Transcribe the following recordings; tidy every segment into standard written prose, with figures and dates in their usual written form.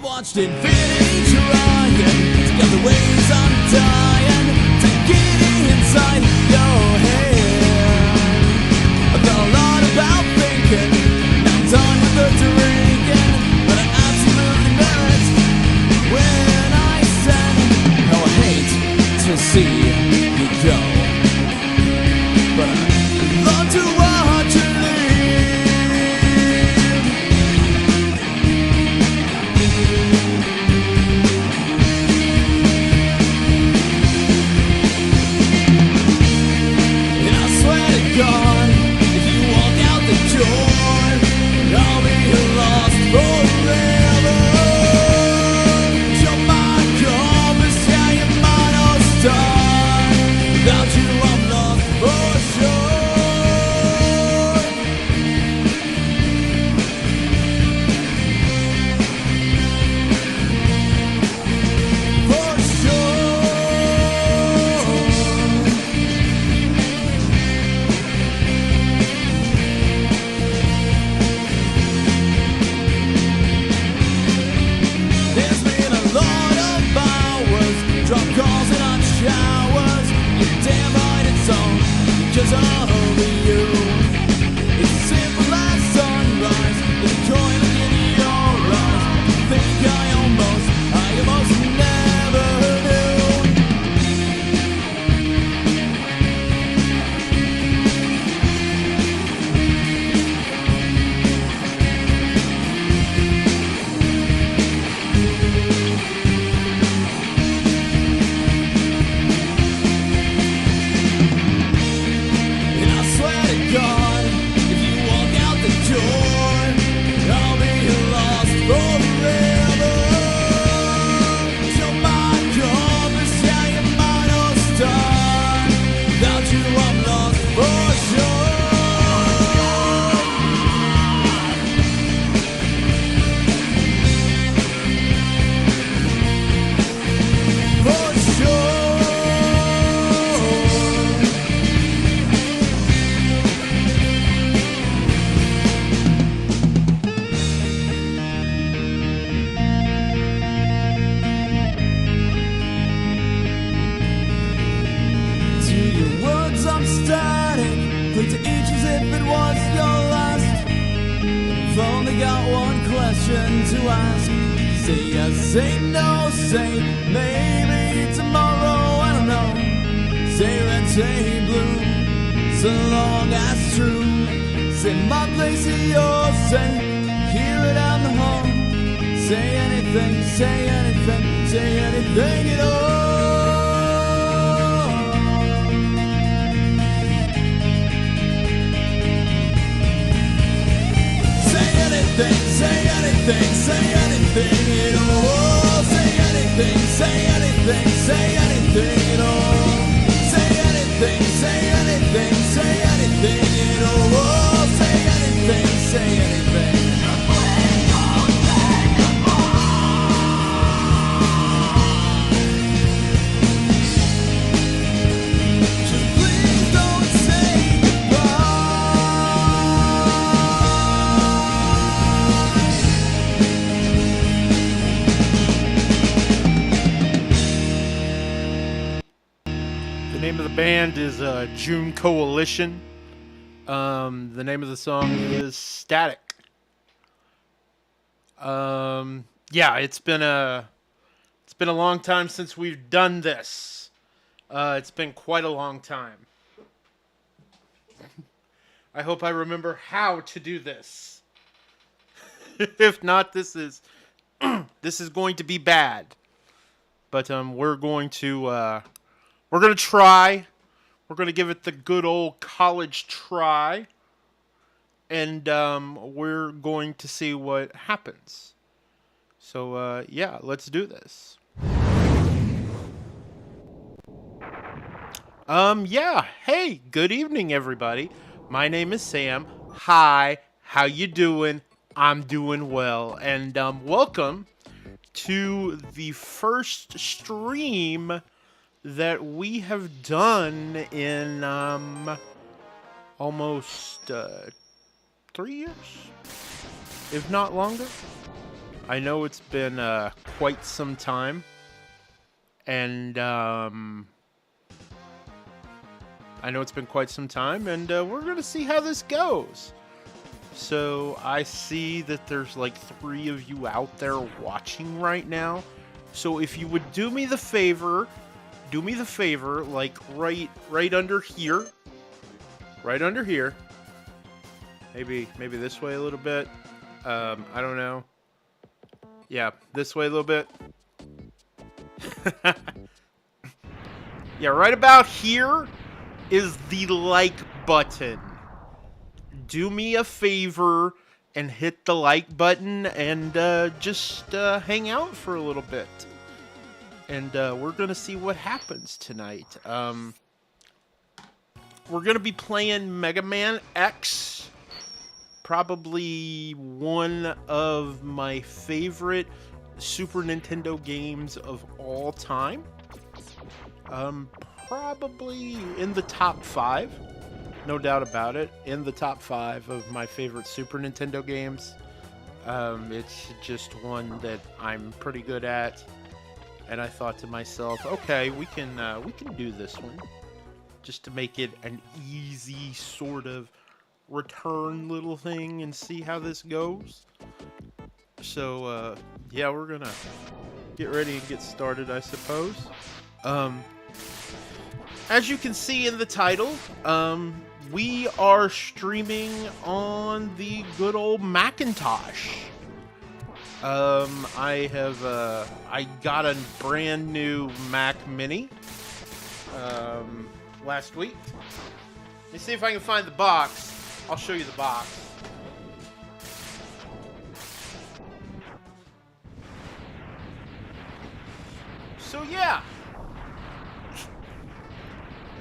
watched infinity trying to get the ways I'm dying to get inside your head. I've done a lot about thinking, now I'm done with the drinking, but I absolutely merit when I said how I hate to see you go, but I love to watch you leave. And I swear to God, if you walk out the door, I'll be lost forever. You're my compass, yeah, you're my North Star. Without you, I'm lost for sure. For sure. There's been a lot of hours, drop calls and hot showers. You're damn right it's all because of you. It's as simple as sunrise, there's a joy look in your eyes. I think I almost never knew. And I swear to God, if you walk out the door, I'll be lost forever. You're my compass, yeah, you're my North Star. Without you, I'm lost for sure. For sure. To your words I'm static, cling to each as if it was your last. I've only got one question to ask. Say yes, say no, say maybe tomorrow, I don't know. Say red, say blue, so long as true. Say my place is yours, say hear it down the hall. Say anything, say anything, say anything at all. Say anything, say anything, say anything at all. Say anything, say anything, say anything at all. Say anything, say anything, say anything at all. Say anything, say anything. Just please don't say goodbye. The name of the band is June Coalition. The name of the song is Static. Yeah, it's been a long time since we've done this. It's been quite a long time. I hope I remember how to do this. If not, this is going to be bad. But we're going to try. We're going to give it the good old college try. And we're going to see what happens. So, yeah, let's do this. Yeah. Hey, good evening, everybody. My name is Sam. Hi. How you doing? I'm doing well. And welcome to the first stream that we have done in almost 3 years, if not longer. I know it's been quite some time, and we're gonna see how this goes. So I see that there's like 3 of you out there watching right now. So if you would do me the favor, like right under here, maybe this way a little bit. I don't know. Yeah, this way a little bit. Yeah, right about here is the like button. Do me a favor and hit the like button and just hang out for a little bit. And we're going to see what happens tonight. We're going to be playing Mega Man X. Probably one of my favorite Super Nintendo games of all time. Probably in the top 5. No doubt about it. In the top 5 of my favorite Super Nintendo games. It's just one that I'm pretty good at. And I thought to myself, okay, we can do this one. Just to make it an easy sort of return little thing and see how this goes. So, yeah, we're gonna get ready and get started, I suppose. As you can see in the title, we are streaming on the good old Macintosh. I got a brand new Mac Mini last week. Let me see if I can find the box. I'll show you the box.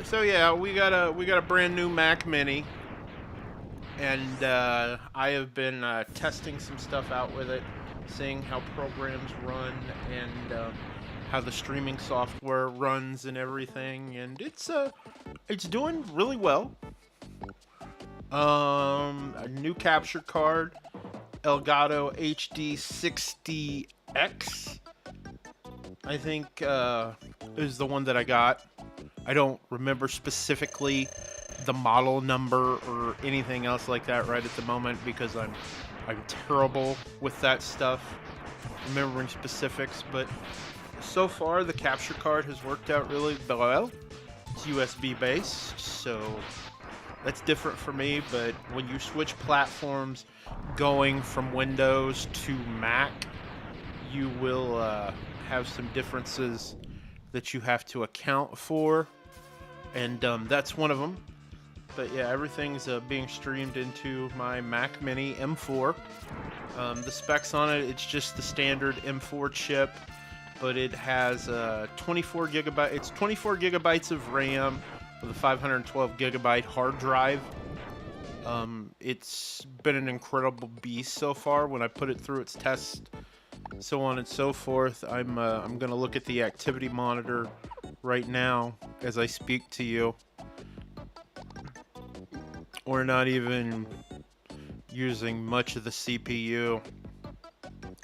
So yeah, we got a brand new Mac Mini, and I have been testing some stuff out with it, seeing how programs run and how the streaming software runs and everything, and it's doing really well. A new capture card, Elgato HD 60X, I think is the one that I got. I don't remember specifically the model number or anything else like that right at the moment because I'm terrible with that stuff, remembering specifics. But so far, the capture card has worked out really well. It's USB based, so that's different for me. But when you switch platforms, going from Windows to Mac, you will have some differences that you have to account for, and that's one of them. But yeah, everything's being streamed into my Mac Mini M4. The specs on it, it's just the standard M4 chip, but it has 24 gigabytes of RAM with a 512 gigabyte hard drive. It's been an incredible beast so far. When I put it through its test, so on and so forth, I'm gonna look at the activity monitor right now as I speak to you. We're not even using much of the CPU,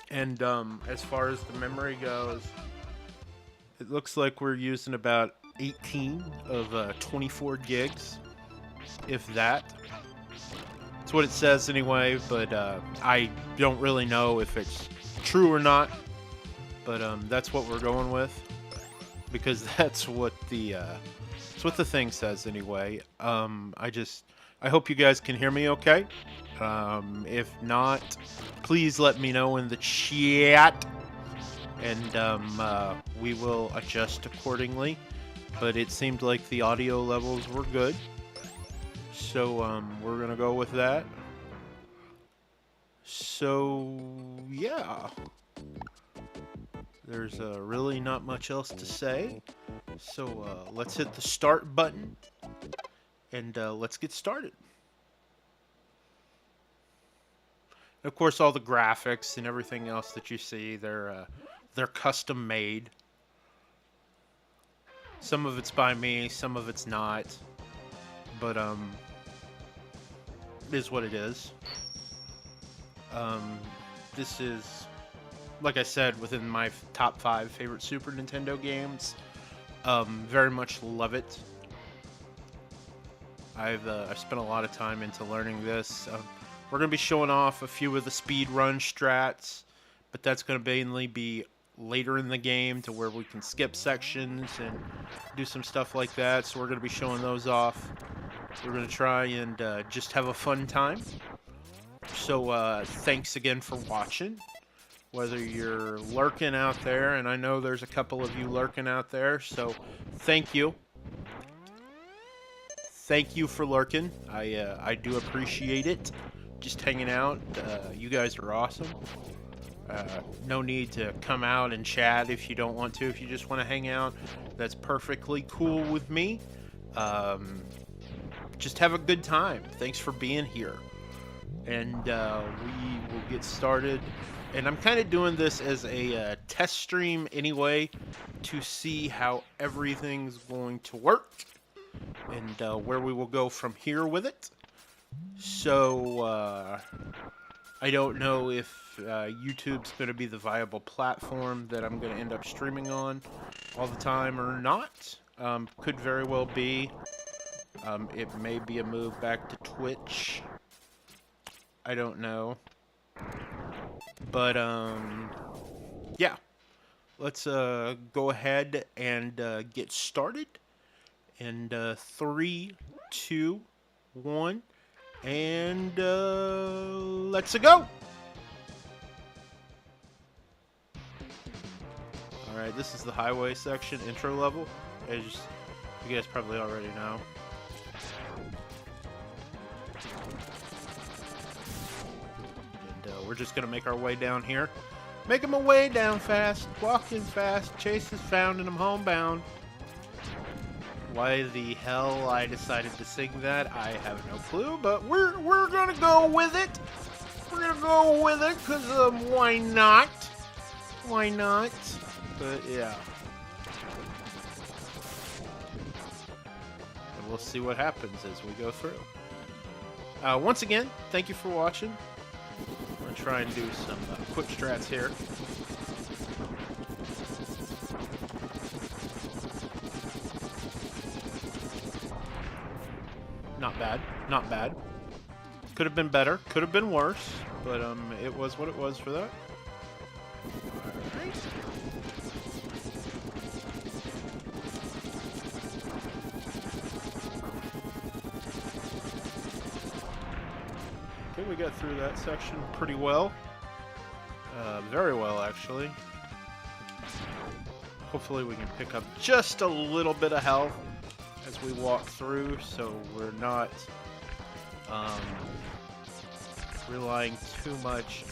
and as far as the memory goes, it looks like we're using about 18 of 24 gigs, if that. That's what it says anyway, but I don't really know if it's true or not, but that's what we're going with, because that's what the thing says anyway. I hope you guys can hear me okay. If not, please let me know in the chat, and we will adjust accordingly. But it seemed like the audio levels were good, so we're gonna go with that. So yeah, there's really not much else to say. So let's hit the start button, and let's get started. Of course, all the graphics and everything else that you see, they're custom made. Some of it's by me, some of it's not, but it is what it is. This is like I said, within my top 5 favorite Super Nintendo games. Very much love it. I've spent a lot of time into learning this. We're going to be showing off a few of the speed run strats, but that's going to mainly be later in the game to where we can skip sections and do some stuff like that. So we're going to be showing those off. We're going to try and just have a fun time. So thanks again for watching. Whether you're lurking out there, and I know there's a couple of you lurking out there, so thank you. Thank you for lurking. I do appreciate it. Just hanging out. You guys are awesome. No need to come out and chat if you don't want to. If you just want to hang out, that's perfectly cool with me. Just have a good time. Thanks for being here. And we will get started. And I'm kind of doing this as a test stream anyway to see how everything's going to work and where we will go from here with it. So I don't know if YouTube's going to be the viable platform that I'm going to end up streaming on all the time or not. Could very well be. It may be a move back to Twitch. I don't know. But, yeah. Let's go ahead and get started. And 3, 2, 1, and let's go! Alright, this is the highway section, intro level. As you guys probably already know. And we're just gonna make our way down here. Making my way down fast, walking fast, chase is found and I'm homebound. Why the hell I decided to sing that, I have no clue, but we're gonna go with it. We're gonna go with it, because why not? Why not? But yeah. And we'll see what happens as we go through. Once again, thank you for watching. I'm gonna try and do some quick strats here. Not bad. Not bad. Could have been better. Could have been worse. But it was what it was for that. Alright. Okay, we got through that section pretty well. Very well, actually. Hopefully we can pick up just a little bit of health as we walk through, so we're not relying too much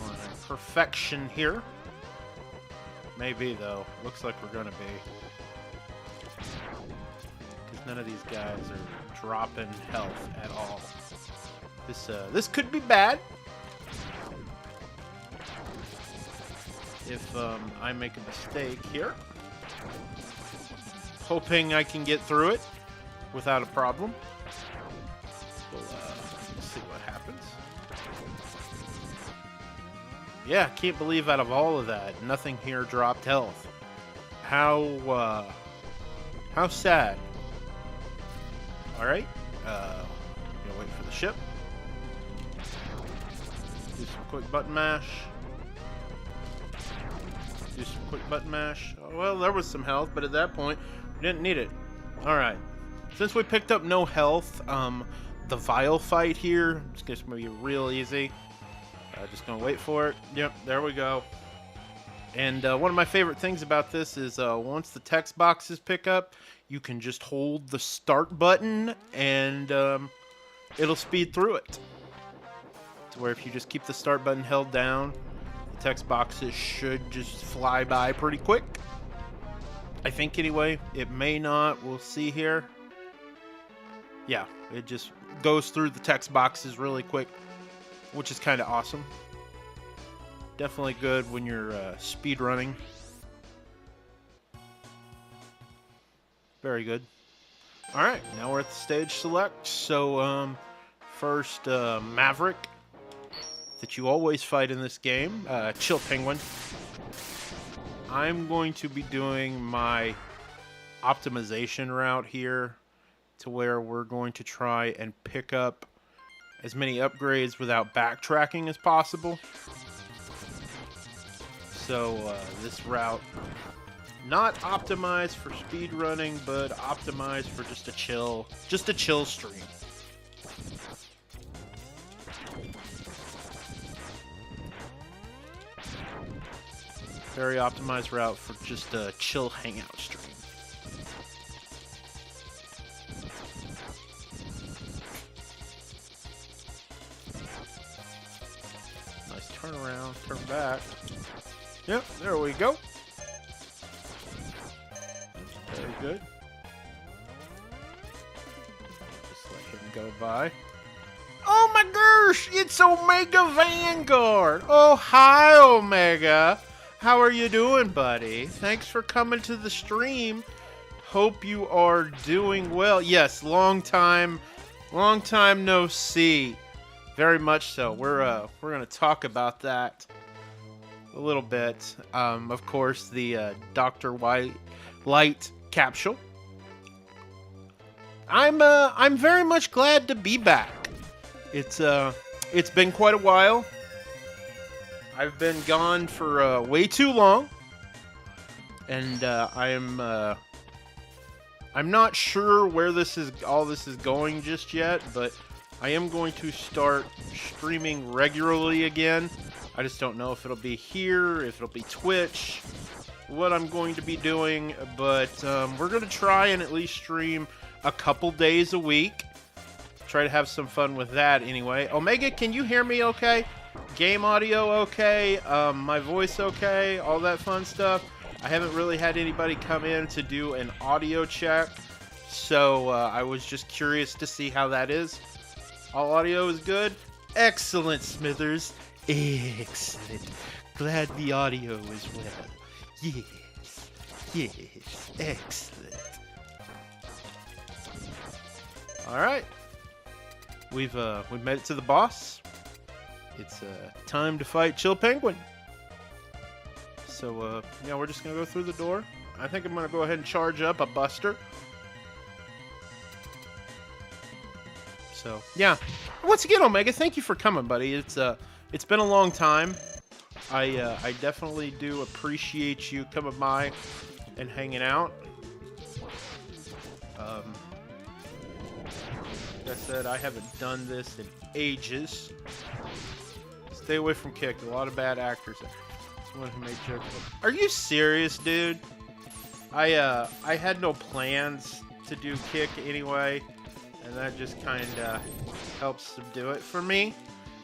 on perfection here. Maybe, though. Looks like we're gonna be. Because none of these guys are dropping health at all. This could be bad. If I make a mistake here. Hoping I can get through it without a problem. We'll see what happens. Yeah, can't believe out of all of that, nothing here dropped health. How sad. Alright, gonna wait for the ship. Do some quick button mash. Do some quick button mash. Oh, well, there was some health, but at that point, we didn't need it. Alright. Since we picked up no health, the vial fight here is just going to be real easy. Just going to wait for it. Yep, there we go. And one of my favorite things about this is once the text boxes pick up, you can just hold the start button and it'll speed through it. To where if you just keep the start button held down, the text boxes should just fly by pretty quick. I think anyway. It may not. We'll see here. Yeah, it just goes through the text boxes really quick, which is kind of awesome. Definitely good when you're speed running. Very good. Alright, now we're at the stage select. So, first, Maverick, that you always fight in this game. Chill Penguin. I'm going to be doing my optimization route here to where we're going to try and pick up as many upgrades without backtracking as possible. So this route, not optimized for speed running, but optimized for just a chill stream. Very optimized route for just a chill hangout stream. Nice turn around, turn back. Yep, there we go. Very good. Just let him go by. Oh my gosh, it's Omega Vanguard. Oh, hi, Omega. How are you doing, buddy? Thanks for coming to the stream. Hope you are doing well. Yes, long time no see. Very much so. We're gonna talk about that a little bit. Of course, the Dr. Light capsule. I'm very much glad to be back. It's been quite a while. I've been gone for way too long, and I'm not sure where all this is going just yet, but I am going to start streaming regularly again. I just don't know if it'll be here, if it'll be Twitch, what I'm going to be doing, but we're going to try and at least stream a couple days a week. Try to have some fun with that anyway. Omega, can you hear me okay? Game audio okay? My voice okay? All that fun stuff. I haven't really had anybody come in to do an audio check, so I was just curious to see how that is. All audio is good? Excellent, Smithers. Excellent. Glad the audio is well. Yes. Yes. Excellent. Alright. We've made it to the boss. It's time to fight Chill Penguin. So, yeah, we're just going to go through the door. I think I'm going to go ahead and charge up a Buster. So, yeah. Once again, Omega, thank you for coming, buddy. It's been a long time. I definitely do appreciate you coming by and hanging out. Like I said, I haven't done this in ages. Stay away from Kick. A lot of bad actors. Someone who made jokes. Are you serious, dude? I had no plans to do Kick anyway, and that just kind of helps subdue it for me.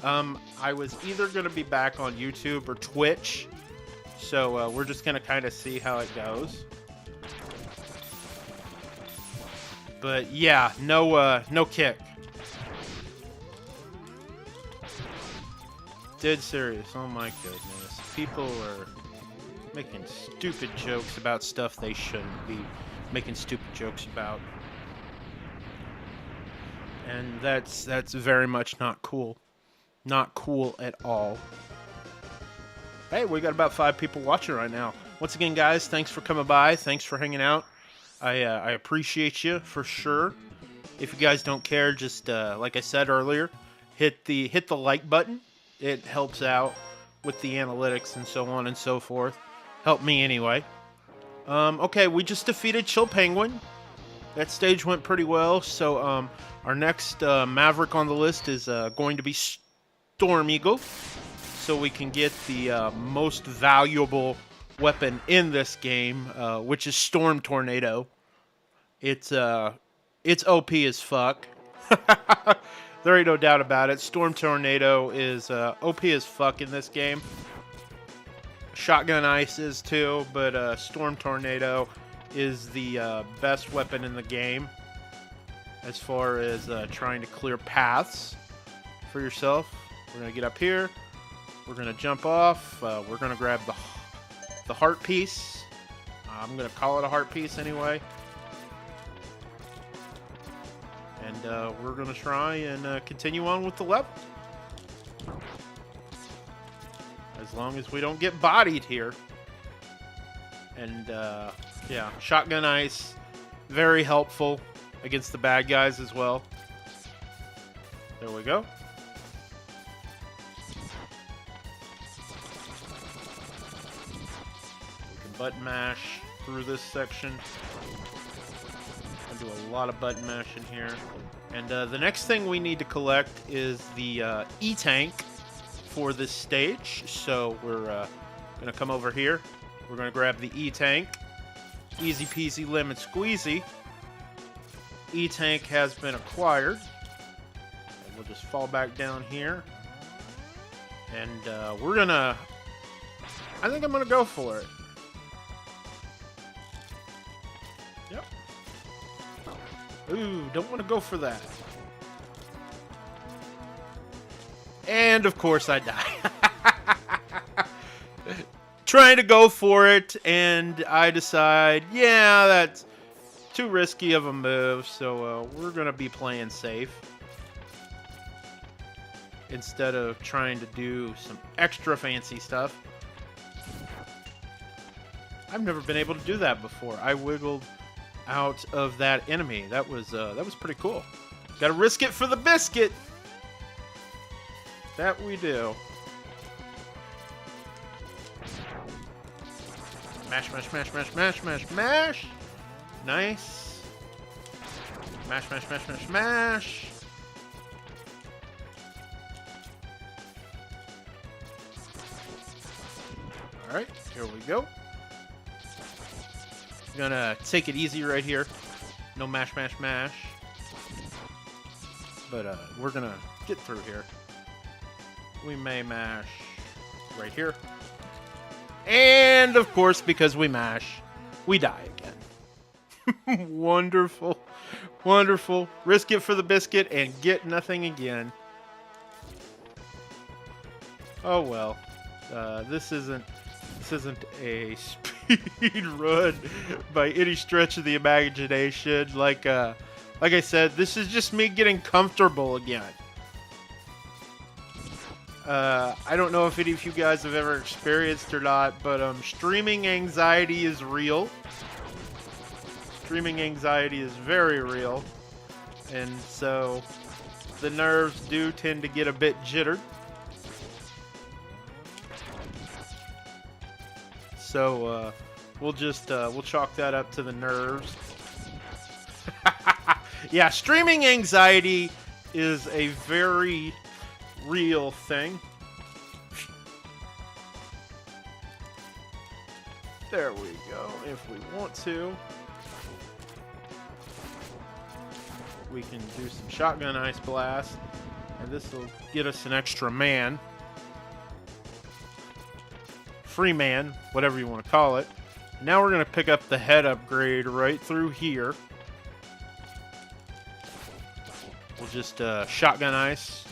I was either going to be back on YouTube or Twitch, so we're just going to kind of see how it goes. But yeah, no Kick. Dead serious. Oh my goodness. People are making stupid jokes about stuff they shouldn't be making stupid jokes about. And that's very much not cool. Not cool at all. Hey, we got about 5 people watching right now. Once again, guys, thanks for coming by. Thanks for hanging out. I appreciate you for sure. If you guys don't care, just like I said earlier, hit the like button. It helps out with the analytics and so on and so forth. Help me anyway. Okay, we just defeated Chill Penguin. That stage went pretty well. So our next Maverick on the list is going to be Storm Eagle, so we can get the most valuable weapon in this game, which is Storm Tornado. It's OP as fuck. There ain't no doubt about it. Storm Tornado is OP as fuck in this game. Shotgun Ice is too, but Storm Tornado is the best weapon in the game as far as trying to clear paths for yourself. We're going to get up here. We're going to jump off. We're going to grab the heart piece. I'm going to call it a heart piece anyway. And we're going to try and continue on with the level. As long as we don't get bodied here. And yeah, shotgun ice, very helpful against the bad guys as well. There we go. We can button mash through this section. I do a lot of button mash in here. And the next thing we need to collect is the E-Tank for this stage. So we're going to come over here. We're going to grab the E-Tank. Easy peasy lemon squeezy. E-Tank has been acquired. And we'll just fall back down here. And we're going to... I think I'm going to go for it. Yep. Ooh, don't want to go for that. And, of course, I die. Trying to go for it, and I decide, yeah, that's too risky of a move, so we're going to be playing safe. Instead of trying to do some extra fancy stuff. I've never been able to do that before. I wiggled out of that enemy. That was pretty cool. Gotta risk it for the biscuit. That we do. Mash, mash, mash, mash, mash, mash, mash. Nice. Mash, mash, mash, mash, mash. Alright, here we go. Gonna take it easy right here. No mash, mash, mash. But we're gonna get through here. We may mash right here. And, of course, because we mash, we die again. Wonderful. Wonderful. Risk it for the biscuit and get nothing again. Oh, well. This isn't a speed run by any stretch of the imagination. Like I said, this is just me getting comfortable again. I don't know if any of you guys have ever experienced or not, but streaming anxiety is real. Streaming anxiety is very real. And so the nerves do tend to get a bit jittered. So we'll chalk that up to the nerves. Yeah, streaming anxiety is a very real thing. There we go. If we want to, we can do some shotgun ice blast, and this will get us an extra man. Free man, whatever you want to call it. Now we're going to pick up the head upgrade right through here. We'll just shotgun ice.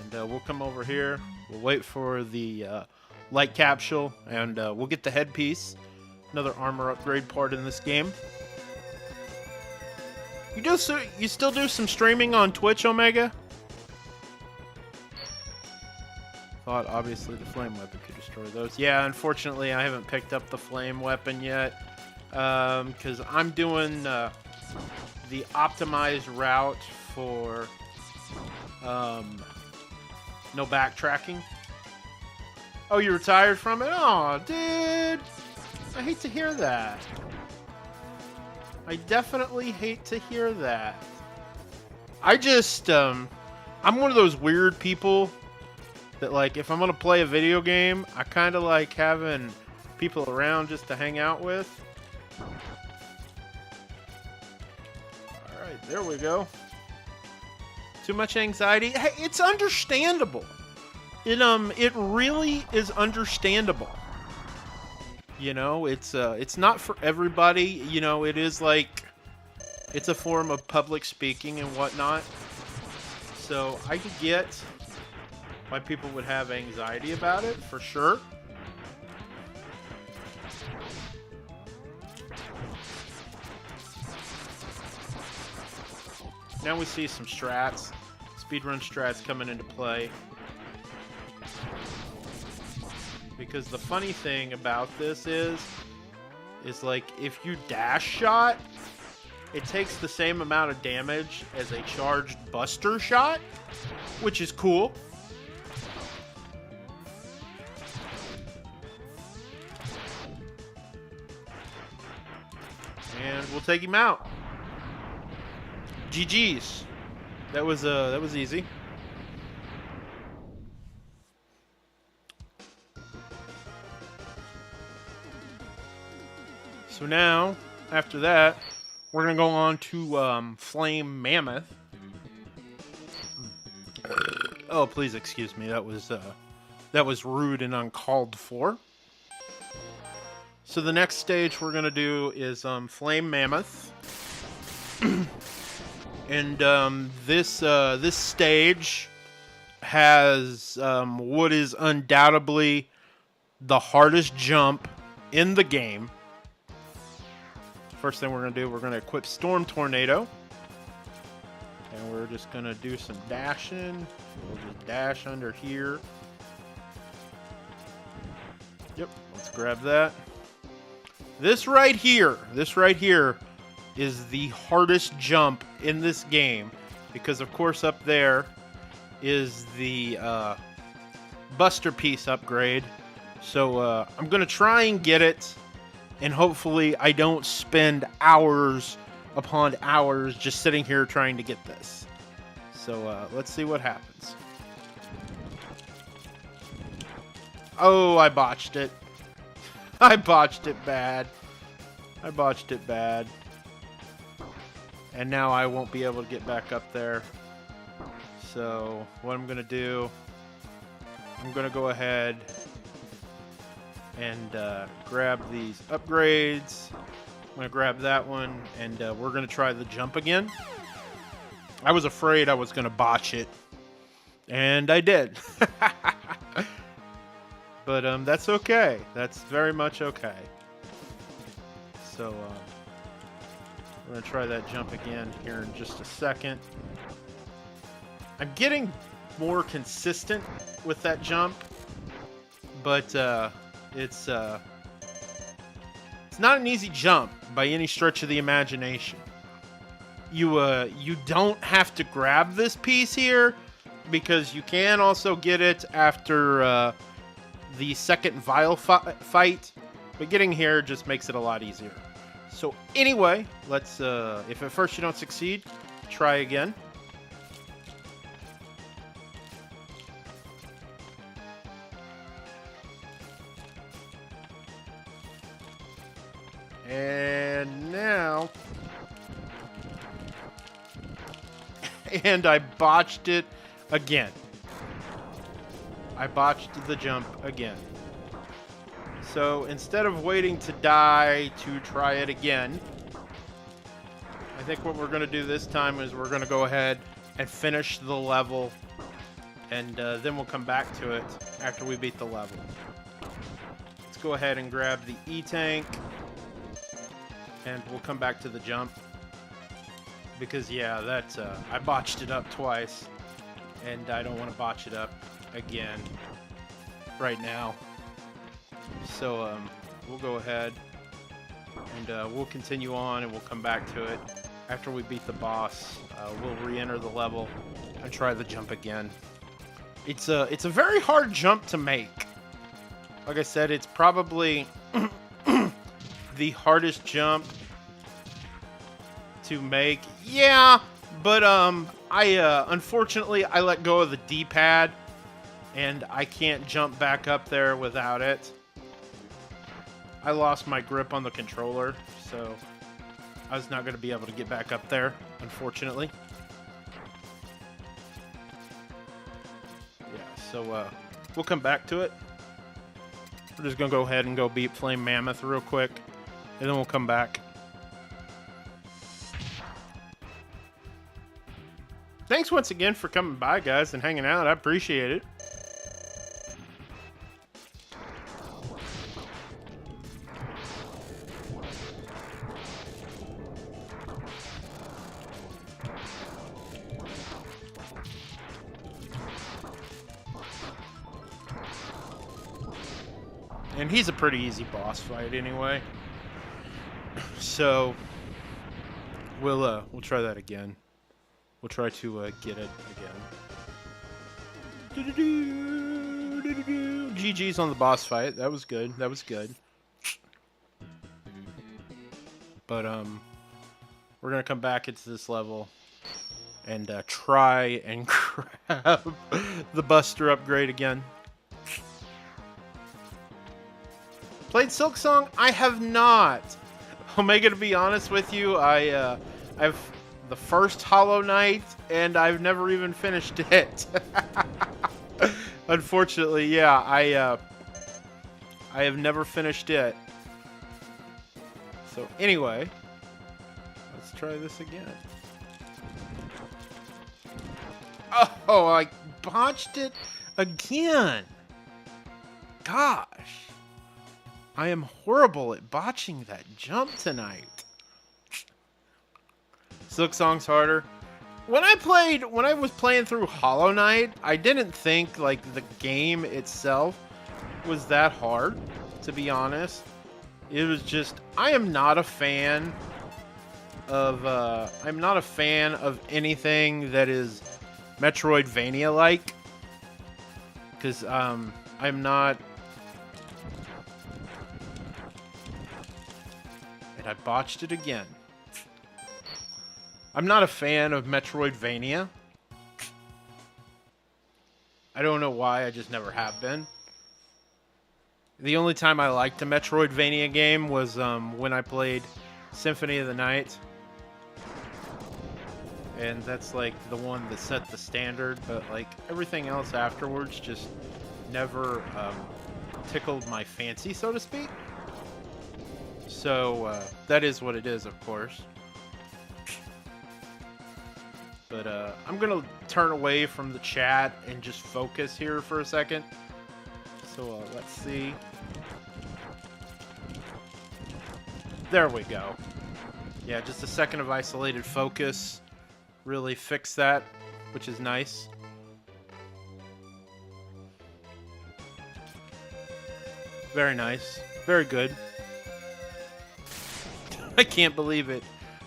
And we'll come over here. We'll wait for the light capsule, and we'll get the headpiece. Another armor upgrade part in this game. You still do some streaming on Twitch, Omega? Thought obviously the flame weapon could destroy those. Yeah, unfortunately I haven't picked up the flame weapon yet. Because I'm doing the optimized route for no backtracking. Oh, you retired from it? Oh, dude. I hate to hear that. I definitely hate to hear that. I just, I'm one of those weird people that, like, if I'm going to play a video game, I kind of like having people around just to hang out with. Alright, there we go. Too much anxiety? Hey, it's understandable. It really is understandable. You know, it's not for everybody. You know, it is like, it's a form of public speaking and whatnot. So I could get why people would have anxiety about it, for sure. Now we see some strats, speedrun strats coming into play. Because the funny thing about this is like if you dash shot, it takes the same amount of damage as a charged buster shot, which is cool. And we'll take him out. GG's. That was easy. So now, after that, we're gonna go on to Flame Mammoth. Oh, please excuse me. That was rude and uncalled for. So the next stage we're gonna do is Flame Mammoth, and this stage has what is undoubtedly the hardest jump in the game. First thing we're gonna do, we're gonna equip Storm Tornado, and we're just gonna do some dashing. We'll just dash under here. Yep, let's grab that. This right here is the hardest jump in this game because, of course, up there is the Buster Piece upgrade. So I'm going to try and get it, and hopefully I don't spend hours upon hours just sitting here trying to get this. So let's see what happens. Oh, I botched it. I botched it bad. And now I won't be able to get back up there. So what I'm going to do, I'm going to go ahead and grab these upgrades. I'm going to grab that one, and we're going to try the jump again. I was afraid I was going to botch it, and I did. But that's okay. That's very much okay. So we're going to try that jump again here in just a second. I'm getting more consistent with that jump, but it's not an easy jump by any stretch of the imagination. You don't have to grab this piece here because you can also get it after the second Vile fight, but getting here just makes it a lot easier. So anyway, let's if at first you don't succeed, try again. And now, and I botched it again. I botched the jump again. So instead of waiting to die to try it again, I think what we're going to do this time is we're going to go ahead and finish the level, and then we'll come back to it after we beat the level. Let's go ahead and grab the E-Tank, and we'll come back to the jump. Because, yeah, that's I botched it up twice, and I don't want to botch it up again right now. So we'll go ahead and we'll continue on, and we'll come back to it after we beat the boss. We'll re-enter the level and try the jump again. It's a very hard jump to make. Like I said, it's probably the hardest jump to make. Yeah, but unfortunately I let go of the D-pad, and I can't jump back up there without it. I lost my grip on the controller, so I was not going to be able to get back up there, unfortunately. Yeah, so we'll come back to it. We're just going to go ahead and go beat Flame Mammoth real quick, and then we'll come back. Thanks once again for coming by, guys, and hanging out. I appreciate it. And he's a pretty easy boss fight anyway. So we'll try that again. We'll try to get it again. GG's on the boss fight. That was good. That was good. But we're gonna come back into this level and try and grab the Buster upgrade again. Played Silk Song? I have not. Omega, to be honest with you, I've the first Hollow Knight, and I've never even finished it. Unfortunately, yeah, I have never finished it. So anyway, let's try this again. Oh, I botched it again. Gosh. I am horrible at botching that jump tonight. Silk Song's harder. When I was playing through Hollow Knight, I didn't think like the game itself was that hard, to be honest. It was just I am not a fan of anything that is Metroidvania like, because I'm not. And I botched it again. I'm not a fan of Metroidvania. I don't know why, I just never have been. The only time I liked a Metroidvania game was when I played Symphony of the Night. And that's like the one that set the standard, but like everything else afterwards just never tickled my fancy, so to speak. So that is what it is, of course. But I'm going to turn away from the chat and just focus here for a second. So let's see. There we go. Yeah, just a second of isolated focus really fixed that, which is nice. Very nice. Very good. I can't believe it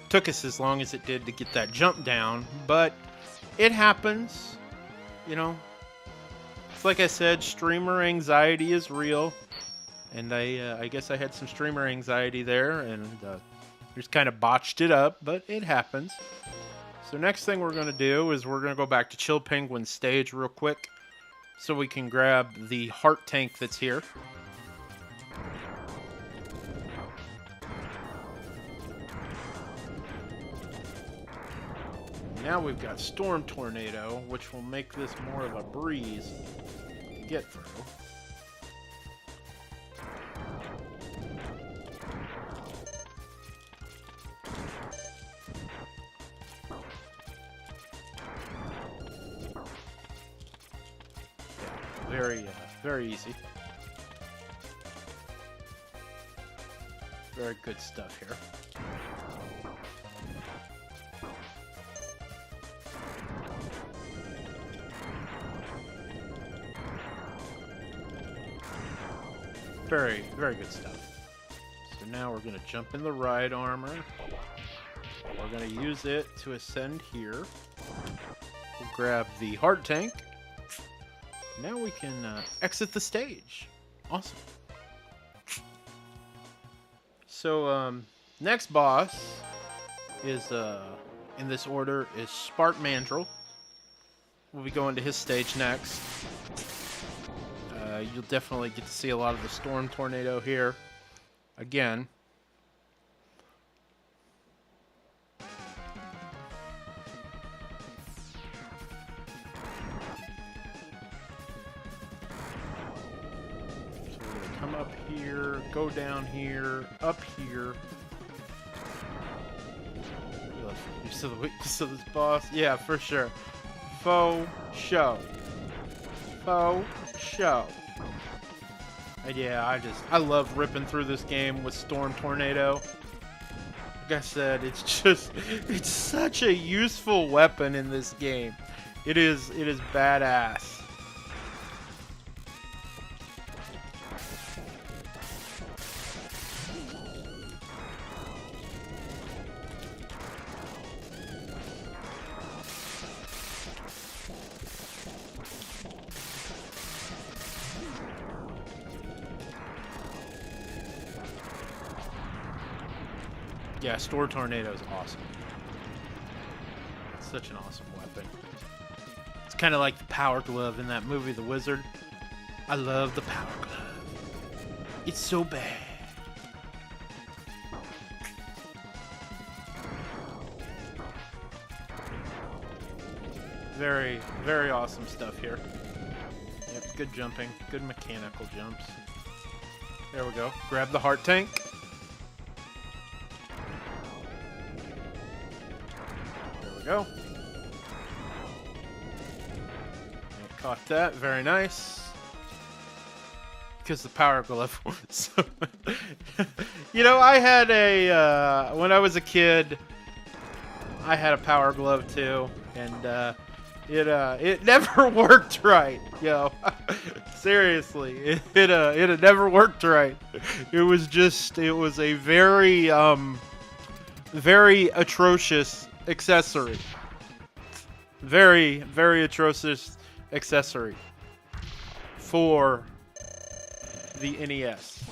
took us as long as it did to get that jump down, but it happens, you know. It's like I said, streamer anxiety is real, and I guess I had some streamer anxiety there, and just kind of botched it up, but it happens. So next thing we're going to do is we're going to go back to Chill Penguin's stage real quick, so we can grab the heart tank that's here. Now we've got Storm Tornado, which will make this more of a breeze to get through. Yeah, very easy. Very good stuff here. Very, very good stuff. So now we're going to jump in the ride armor. We're going to use it to ascend here. We'll grab the heart tank. Now we can exit the stage. Awesome. So, next boss is, in this order, is Spark Mandrill. We'll be going to his stage next. You'll definitely get to see a lot of the Storm Tornado here. Again. So we're going to come up here, go down here, up here. You saw this boss? Yeah, for sure. Faux show. Faux show. And yeah, I love ripping through this game with Storm Tornado. Like I said, it's such a useful weapon in this game. It is badass. Yeah, Store Tornado is awesome. It's such an awesome weapon. It's kind of like the Power Glove in that movie, The Wizard. I love the Power Glove. It's so bad. Very, very awesome stuff here. Yep, good jumping. Good mechanical jumps. There we go. Grab the heart tank. There we go. Yep, caught that. Very nice. Because the Power Glove. So, you know, I had a when I was a kid, I had a Power Glove too, and it never worked right, yo. Seriously, it had never worked right. It was a very very atrocious accessory. Very, very atrocious accessory for the NES.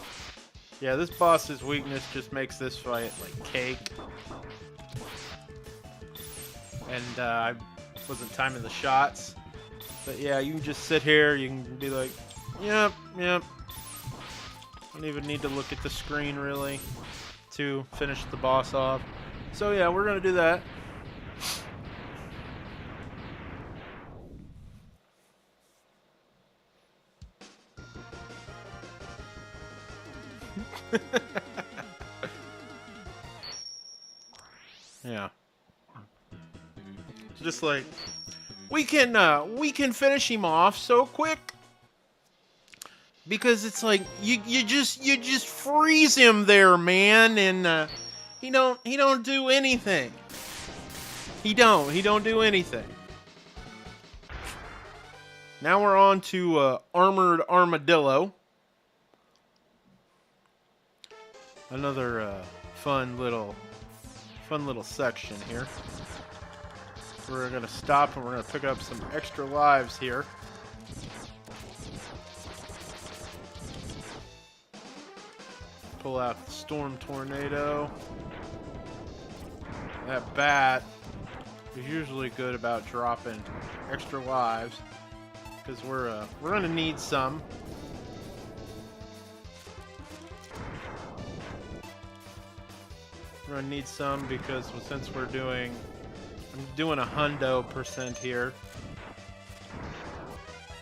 Yeah, this boss's weakness just makes this fight like cake. And I wasn't timing the shots. But yeah, you can just sit here, you can be like, yep. Don't even need to look at the screen really to finish the boss off. So yeah, we're gonna do that. Yeah. Just like we can finish him off so quick because it's like you just freeze him there, man, and he don't do anything. He don't do anything. Now we're on to Armored Armadillo. Another fun little section here. We're gonna stop and we're gonna pick up some extra lives here. Pull out the Storm Tornado. That bat is usually good about dropping extra lives because we're gonna need some. We're gonna need some because since I'm doing 100% here.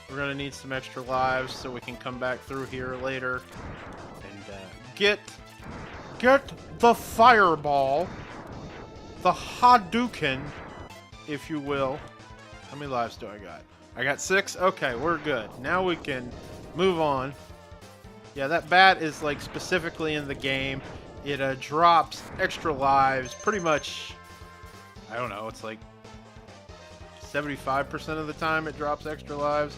We're gonna need some extra lives so we can come back through here later and get the fireball, the Hadouken, if you will. How many lives do I got? I got 6. Okay, we're good. Now we can move on. Yeah, that bat is like specifically in the game. It drops extra lives pretty much. I don't know, it's like 75% of the time it drops extra lives.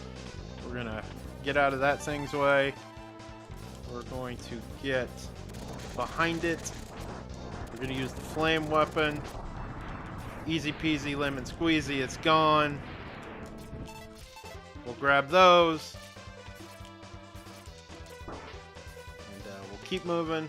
We're gonna get out of that thing's way. We're going to get behind it. We're gonna use the flame weapon. Easy peasy lemon squeezy, it's gone. We'll grab those. And we'll keep moving.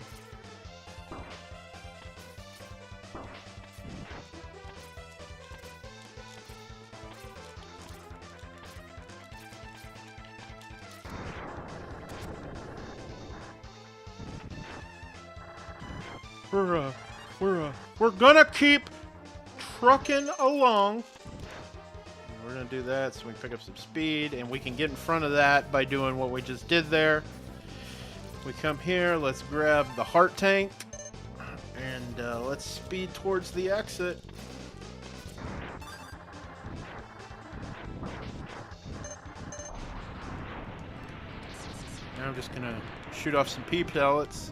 We're gonna keep trucking along. We're gonna do that so we can pick up some speed, and we can get in front of that by doing what we just did there. We come here, let's grab the heart tank, and let's speed towards the exit. Now I'm just gonna shoot off some pea pellets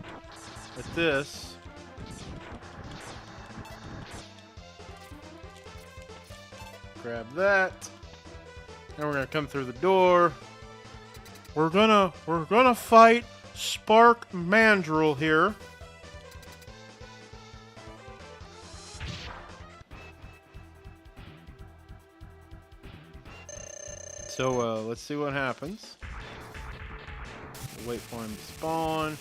at this. Grab that. Now we're gonna come through the door. We're gonna fight Spark Mandrill here. So let's see what happens. We'll wait for him to spawn.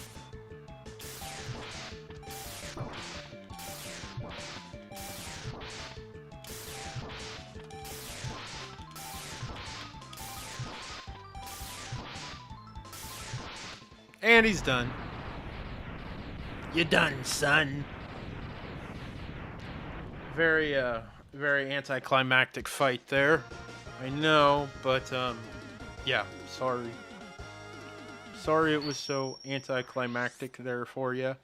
And he's done. You done, son. Very anticlimactic fight there. I know, but, yeah, sorry. Sorry it was so anticlimactic there for you.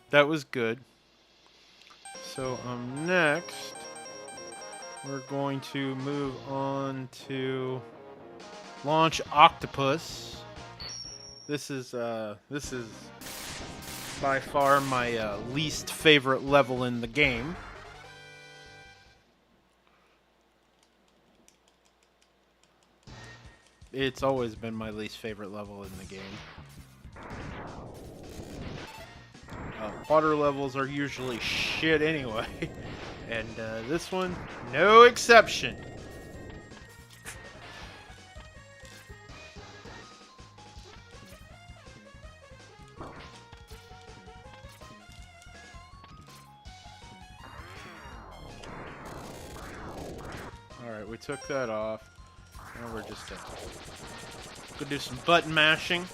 That was good. So, next, we're going to move on to Launch Octopus. This is by far my least favorite level in the game. It's always been my least favorite level in the game. Water levels are usually shit anyway, and this one, no exception. Alright, we took that off. Now we're just gonna do some button mashing.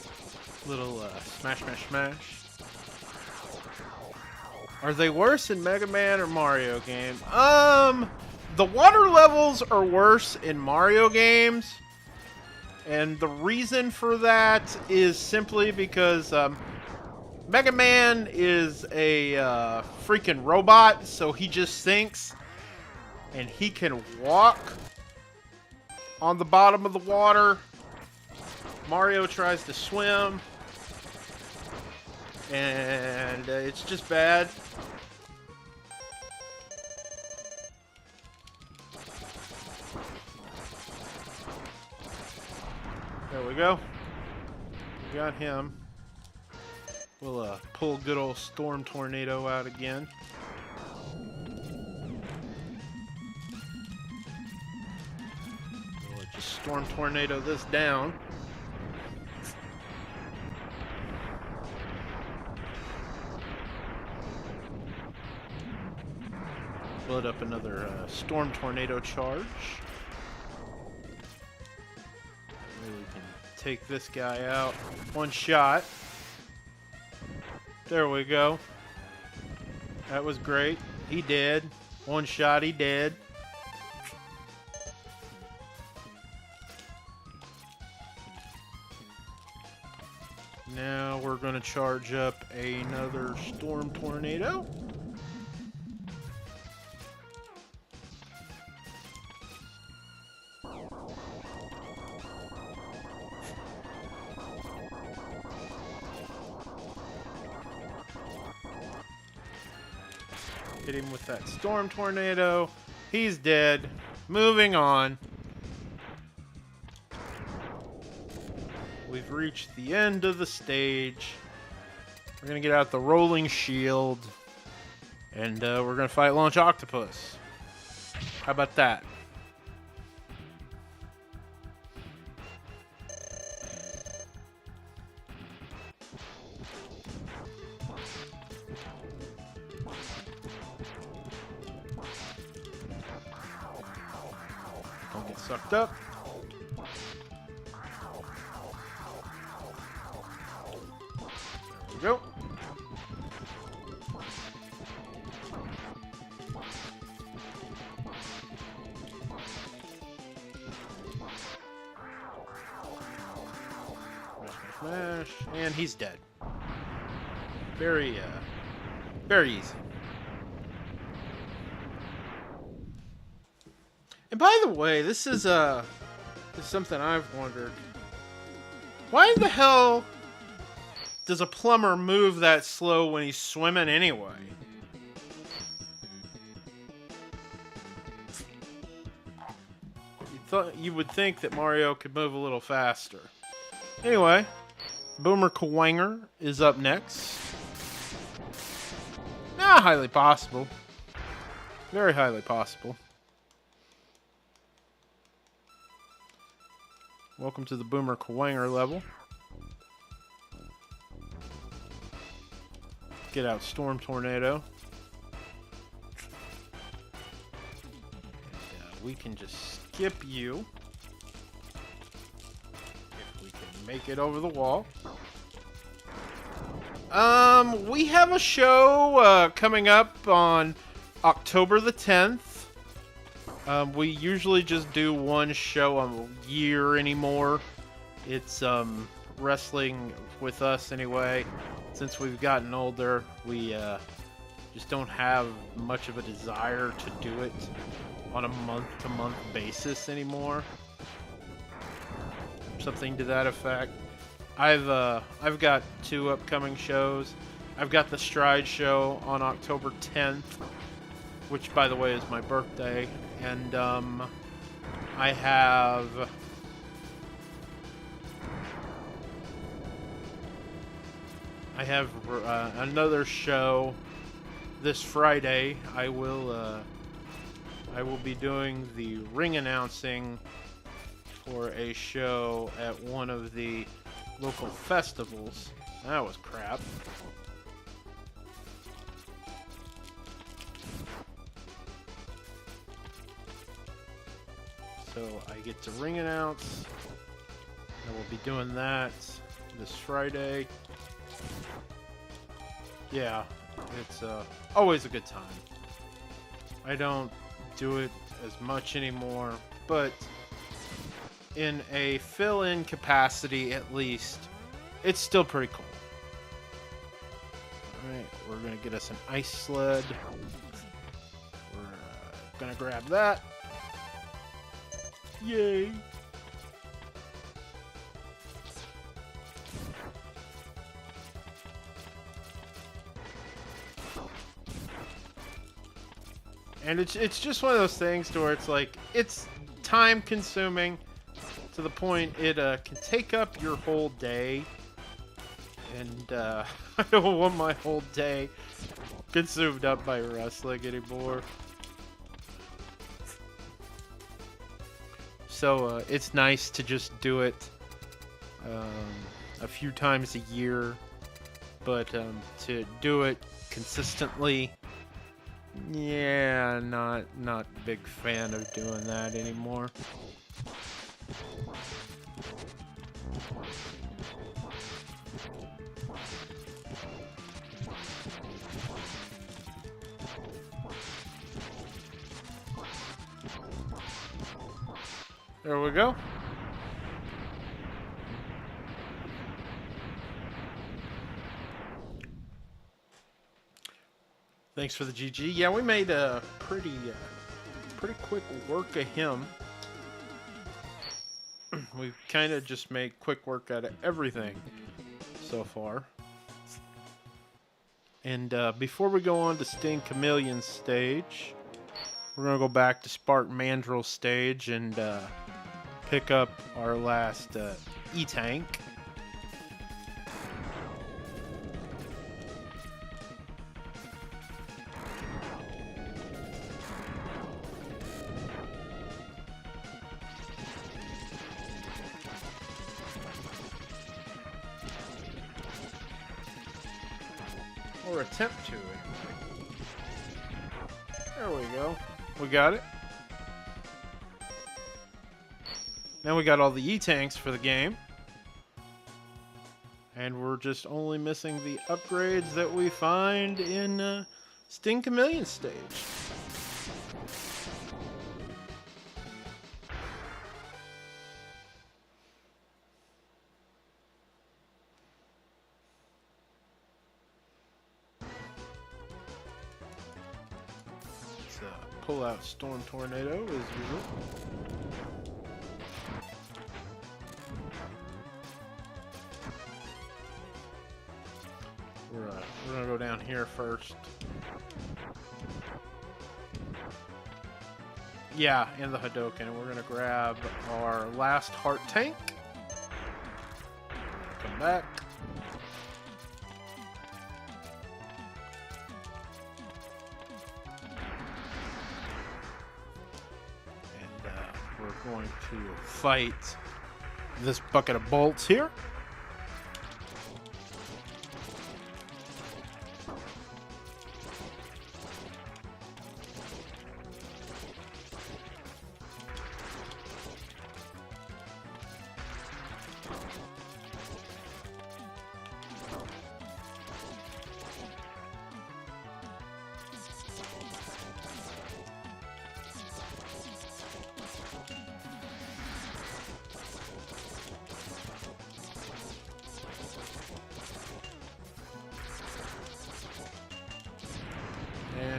Little smash, smash, smash. Are they worse in Mega Man or Mario game? The water levels are worse in Mario games. And the reason for that is simply because Mega Man is a freaking robot, so he just thinks. And he can walk on the bottom of the water. Mario tries to swim. And it's just bad. There we go. We got him. We'll pull good old Storm Tornado out again. We'll just Storm Tornado this down. Load up another Storm Tornado charge. Maybe we can take this guy out. One shot. There we go. That was great. He did. One shot, he did. Now we're going to charge up another Storm Tornado. Hit him with that Storm Tornado. He's dead. Moving on. We've reached the end of the stage. We're going to get out the Rolling Shield. And we're going to fight Launch Octopus. How about that? Don't get sucked up. There we go. Smash, and he's dead. Very easy. And by the way, this is something I've wondered. Why the hell does a plumber move that slow when he's swimming anyway? You would think that Mario could move a little faster. Anyway, Boomer Kawanger is up next. Highly possible. Very highly possible. Welcome to the Boomer Kawanger level. Get out Storm Tornado. we can just skip you. If we can make it over the wall. We have a show coming up on October the 10th. We usually just do one show a year anymore. It's wrestling with us anyway. Since we've gotten older, we just don't have much of a desire to do it on a month-to-month basis anymore. Something to that effect. I've got 2 upcoming shows. I've got the Stride show on October 10th, which, by the way, is my birthday, and I have another show this Friday. I will be doing the ring announcing for a show at one of the local festivals. That was crap. So I get to ring announce. I will be doing that this Friday. Yeah, it's always a good time. I don't do it as much anymore, but in a fill-in capacity at least, it's still pretty cool. Alright, we're going to get us an ice sled. We're going to grab that. Yay! And it's just one of those things to where it's like, it's time consuming to the point it can take up your whole day. And I don't want my whole day consumed up by wrestling anymore. So it's nice to just do it a few times a year, but to do it consistently, yeah, not a big fan of doing that anymore. There we go. Thanks for the GG. Yeah, we made a pretty quick work of him. We've kind of just made quick work out of everything so far. And before we go on to Sting Chameleon's stage, we're going to go back to Spartan Mandrill's stage and pick up our last E-Tank. Or attempt to, anyway. There we go. We got it. Now we got all the E-Tanks for the game. And we're just only missing the upgrades that we find in Sting Chameleon stage. Pull out Storm Tornado as usual. We're gonna go down here first. Yeah, in the Hadouken, and we're gonna grab our last Heart Tank. Come back. We're going to fight this bucket of bolts here.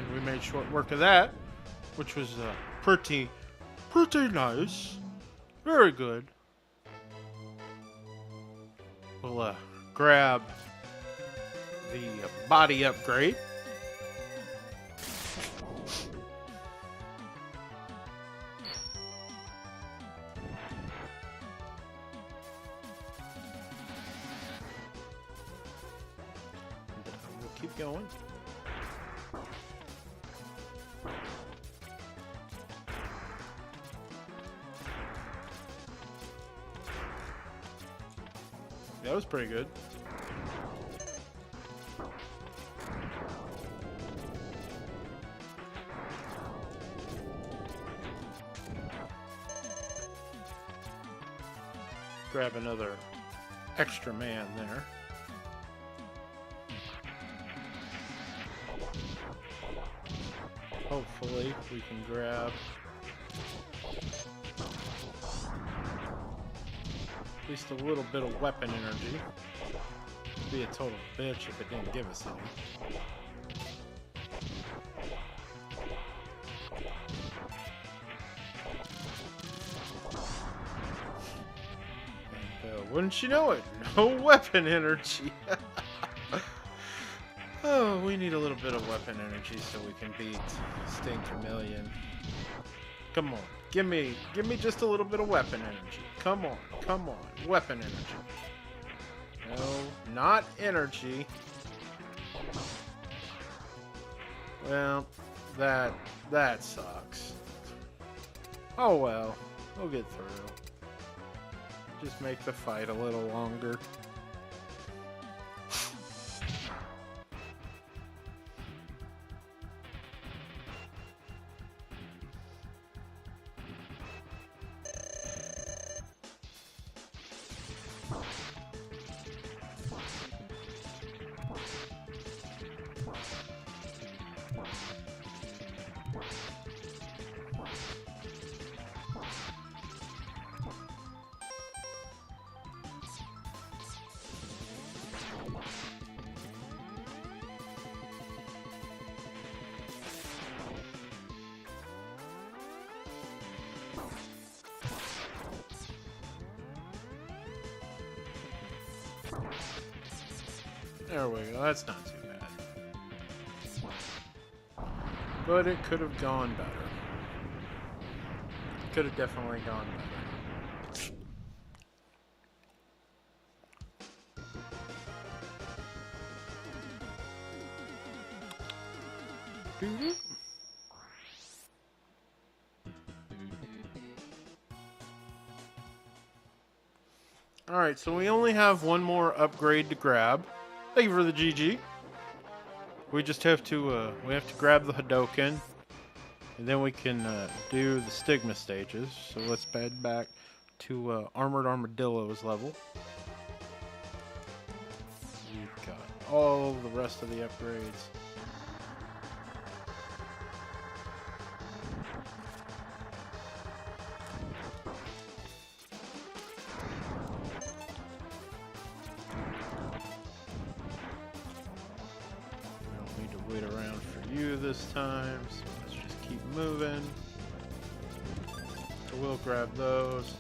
And we made short work of that, which was pretty nice. Very good. We'll grab the body upgrade. We'll keep going. That was pretty good. Grab another extra man there. Hopefully we can grab at least a little bit of weapon energy. Be a total bitch if it didn't give us any. And wouldn't you know it, no weapon energy. Oh, we need a little bit of weapon energy so we can beat Sting Chameleon. Come on, give me just a little bit of weapon energy. Come on, weapon energy. No, not energy. Well, that sucks. Oh well, we'll get through. Just make the fight a little longer. There we go, that's not too bad. But it could have gone better. Could have definitely gone better. Doo-doo. Alright, so we only have one more upgrade to grab. Thank you for the GG. We just have to grab the Hadoken, and then we can do the Stigma stages. So let's head back to Armored Armadillo's level. We've got all the rest of the upgrades. Wait around for you this time, so let's just keep moving. So we'll grab those.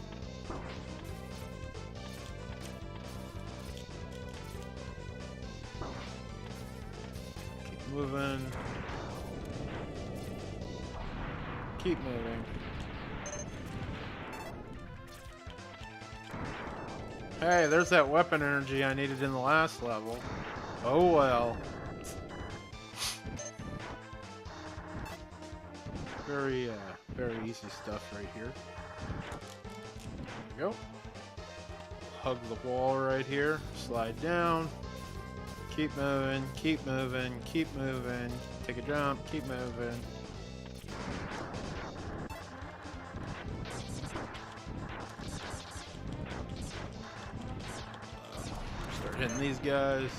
Keep moving. Keep moving. Hey, there's that weapon energy I needed in the last level. Oh well. Very easy stuff right here. There we go. Hug the wall right here. Slide down. Keep moving. Keep moving. Keep moving. Take a jump. Keep moving. Start hitting these guys.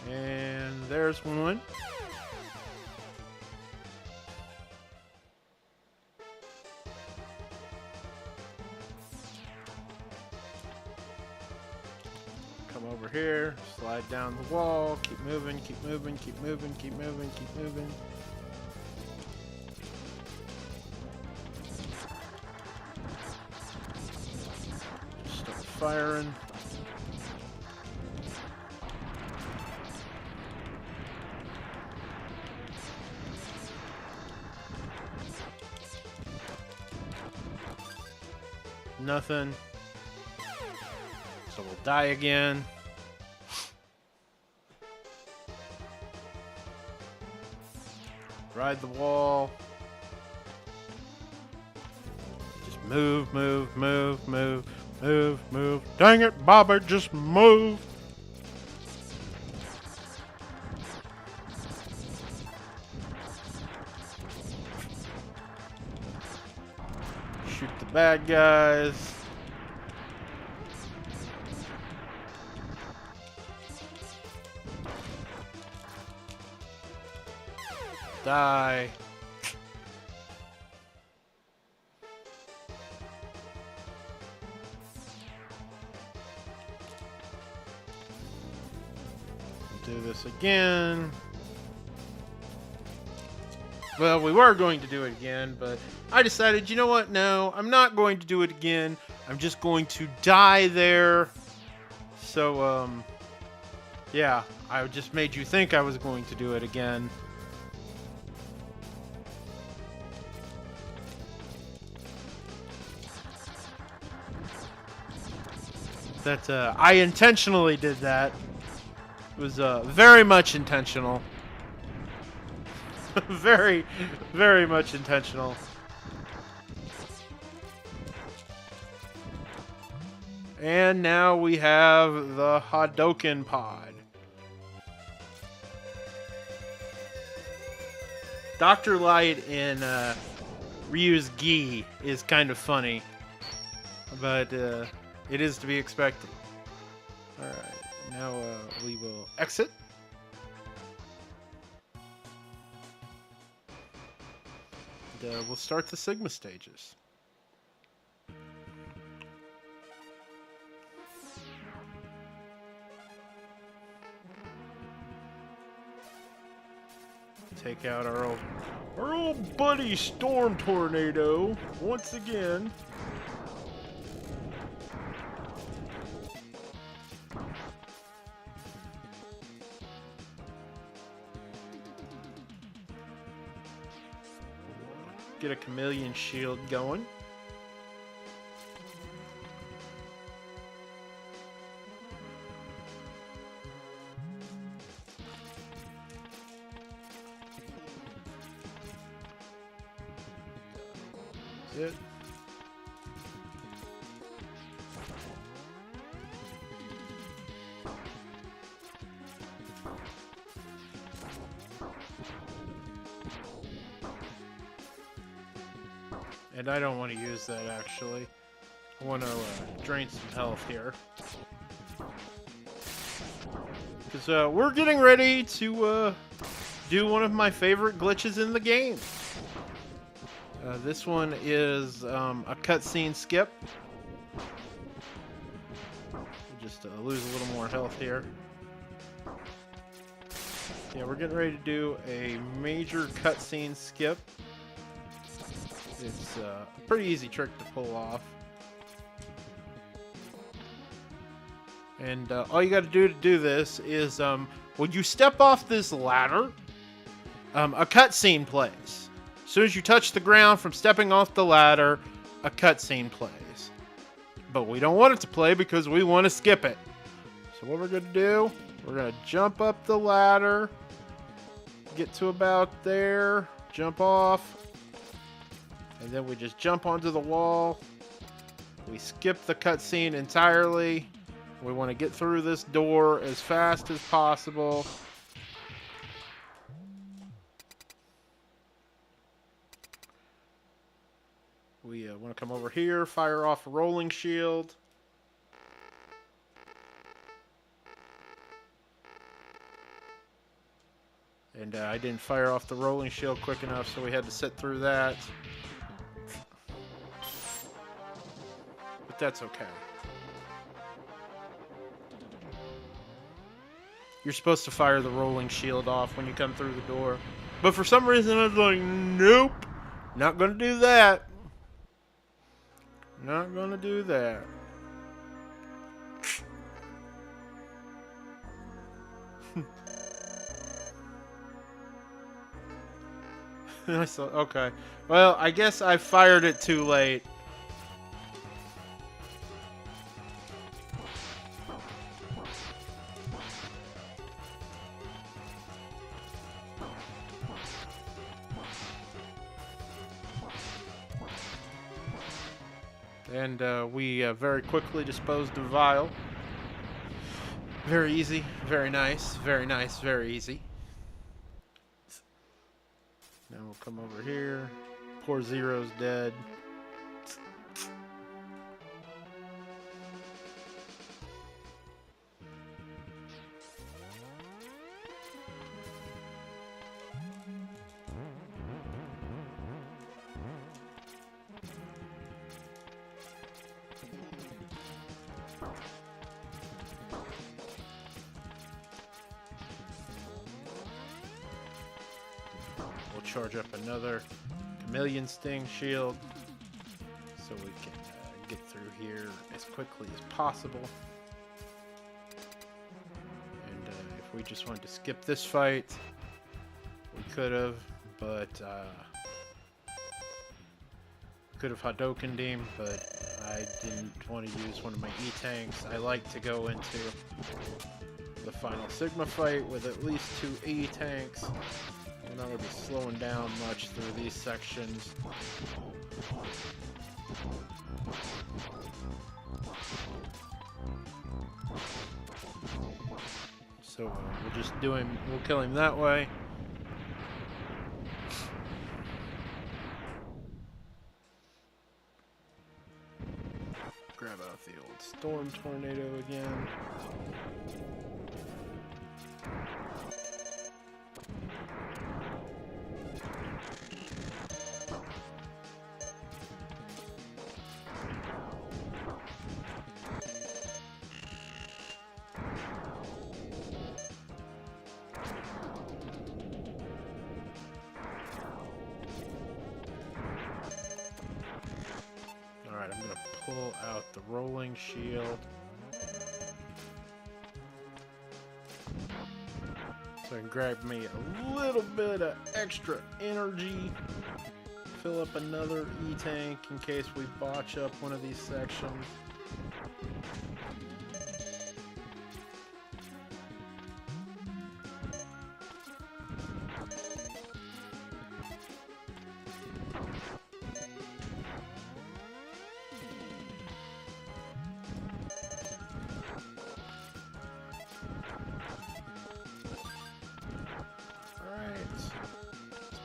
And there's one. come over here, slide down the wall, keep moving, keep moving, keep moving, keep moving, keep moving. Start firing. Nothing. So we'll die again. Ride the wall. Just move, move, move, move, move, move. Dang it, Bobby, just move. Shoot the bad guys. Die. Do this again. Well, we were going to do it again, but I decided, you know what? No, I'm not going to do it again. I'm just going to die there. So, yeah, I just made you think I was going to do it again. That I intentionally did that. It was very much intentional. Very, very much intentional. And now we have the Hadouken pod. Dr. Light in Ryu's gi is kind of funny, but it is to be expected. Alright, now we will exit. And we'll start the Sigma stages. Take out our old buddy Storm Tornado once again. Get a chameleon shield going. That's it. And I don't want to use that, actually. I want to drain some health here. Because we're getting ready to do one of my favorite glitches in the game. This one is a cutscene skip. Just lose a little more health here. Yeah, we're getting ready to do a major cutscene skip. It's a pretty easy trick to pull off. And all you got to do this is, when you step off this ladder, a cutscene plays. As soon as you touch the ground from stepping off the ladder, a cutscene plays. But we don't want it to play because we want to skip it. So what we're going to do, we're going to jump up the ladder, get to about there, jump off, and then we just jump onto the wall. We skip the cutscene entirely. We want to get through this door as fast as possible. We want to come over here, fire off a rolling shield. And I didn't fire off the rolling shield quick enough, so we had to sit through that. But that's okay. you're supposed to fire the rolling shield off when you come through the door. But for some reason, I was like, nope, not gonna do that. Not gonna do that. I saw, okay. Well, I guess I fired it too late. And we very quickly disposed of Vile. Very easy, very nice, very easy. Now we'll come over here. Poor Zero's dead. We'll charge up another Chameleon Sting shield so we can get through here as quickly as possible. And if we just wanted to skip this fight, we could have, but could have Hadoukened him, but I didn't want to use one of my E-tanks. I like to go into the final Sigma fight with at least 2 E-tanks. I'm not going to be slowing down much through these sections. So we'll just do him, we'll kill him that way. Grab out the old Storm Tornado again. Alright, I'm gonna pull out the rolling shield. So I can grab me a little bit of extra energy. Fill up another E-tank in case we botch up one of these sections.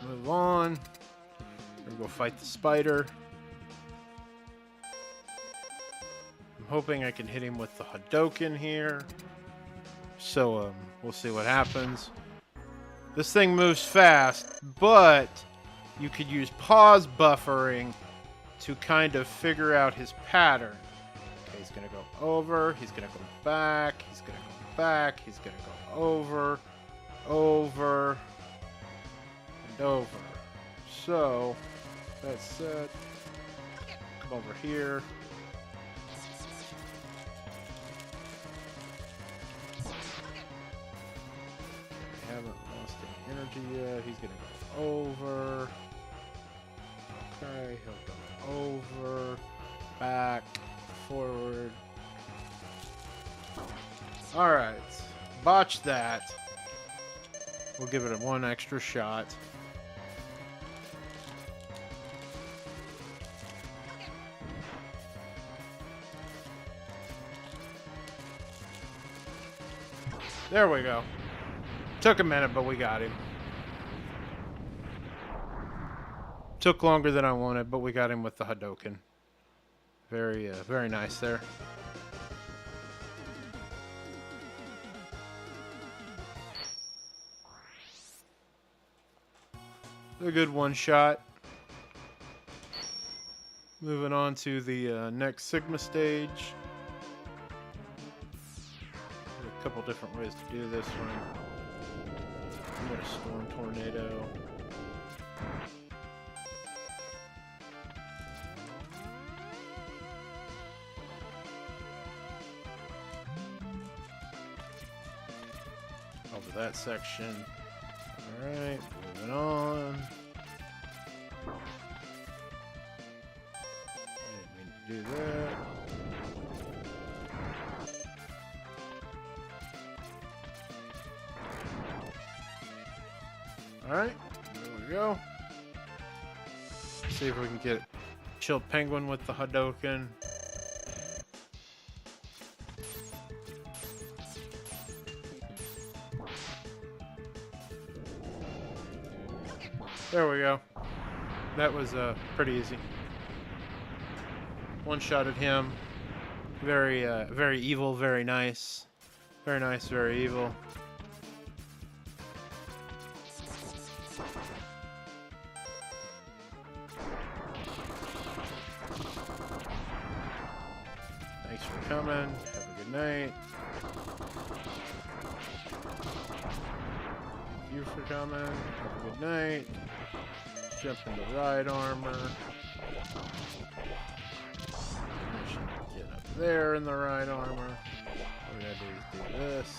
Move on. We're gonna go fight the spider. I'm hoping I can hit him with the Hadouken here. So we'll see what happens. This thing moves fast, but you could use pause buffering to kind of figure out his pattern. Okay, he's gonna go over, he's gonna go back, he's gonna go back, he's gonna go over, over, over. So that's set. Come over here. We haven't lost any energy yet. He's gonna go over. Okay, he'll go over, back, forward. Alright. Botch that. We'll give it one extra shot. There we go. Took a minute, but we got him. Took longer than I wanted, but we got him with the Hadouken. Very nice there. A good one shot. Moving on to the next Sigma stage. a couple different ways to do this one. I'm gonna storm tornado. Over that section. Alright, moving on. Didn't mean to do that. Alright, there we go. See if we can get Chilled Penguin with the Hadouken. There we go. That was pretty easy. One-shotted him. Very, very evil, very nice. Very nice, very evil. Thanks for coming. Have a good night. Thank you for coming. Have a good night. Jump into ride armor. Get up there in the ride armor. All we gotta do is do this.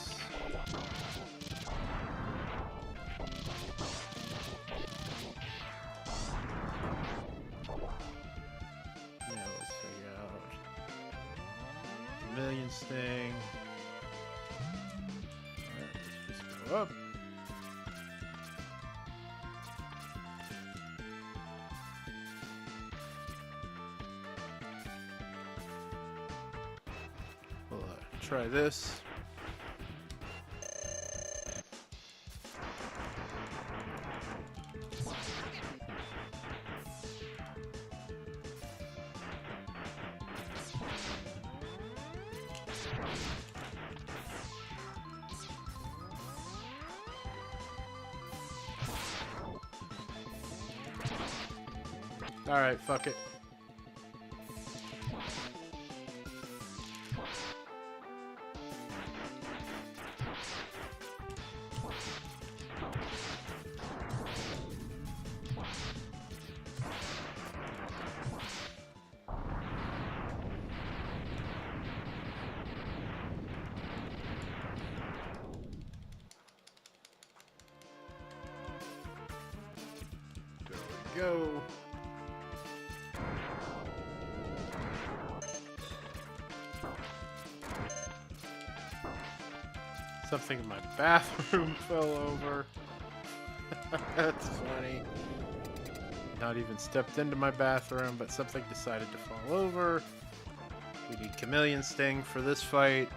Now let's figure out Million Sting. Alright, let's just go up. Try this. All right, fuck it. Go. Something in my bathroom fell over. That's funny. Not even stepped into my bathroom, but something decided to fall over. We need Chameleon Sting for this fight.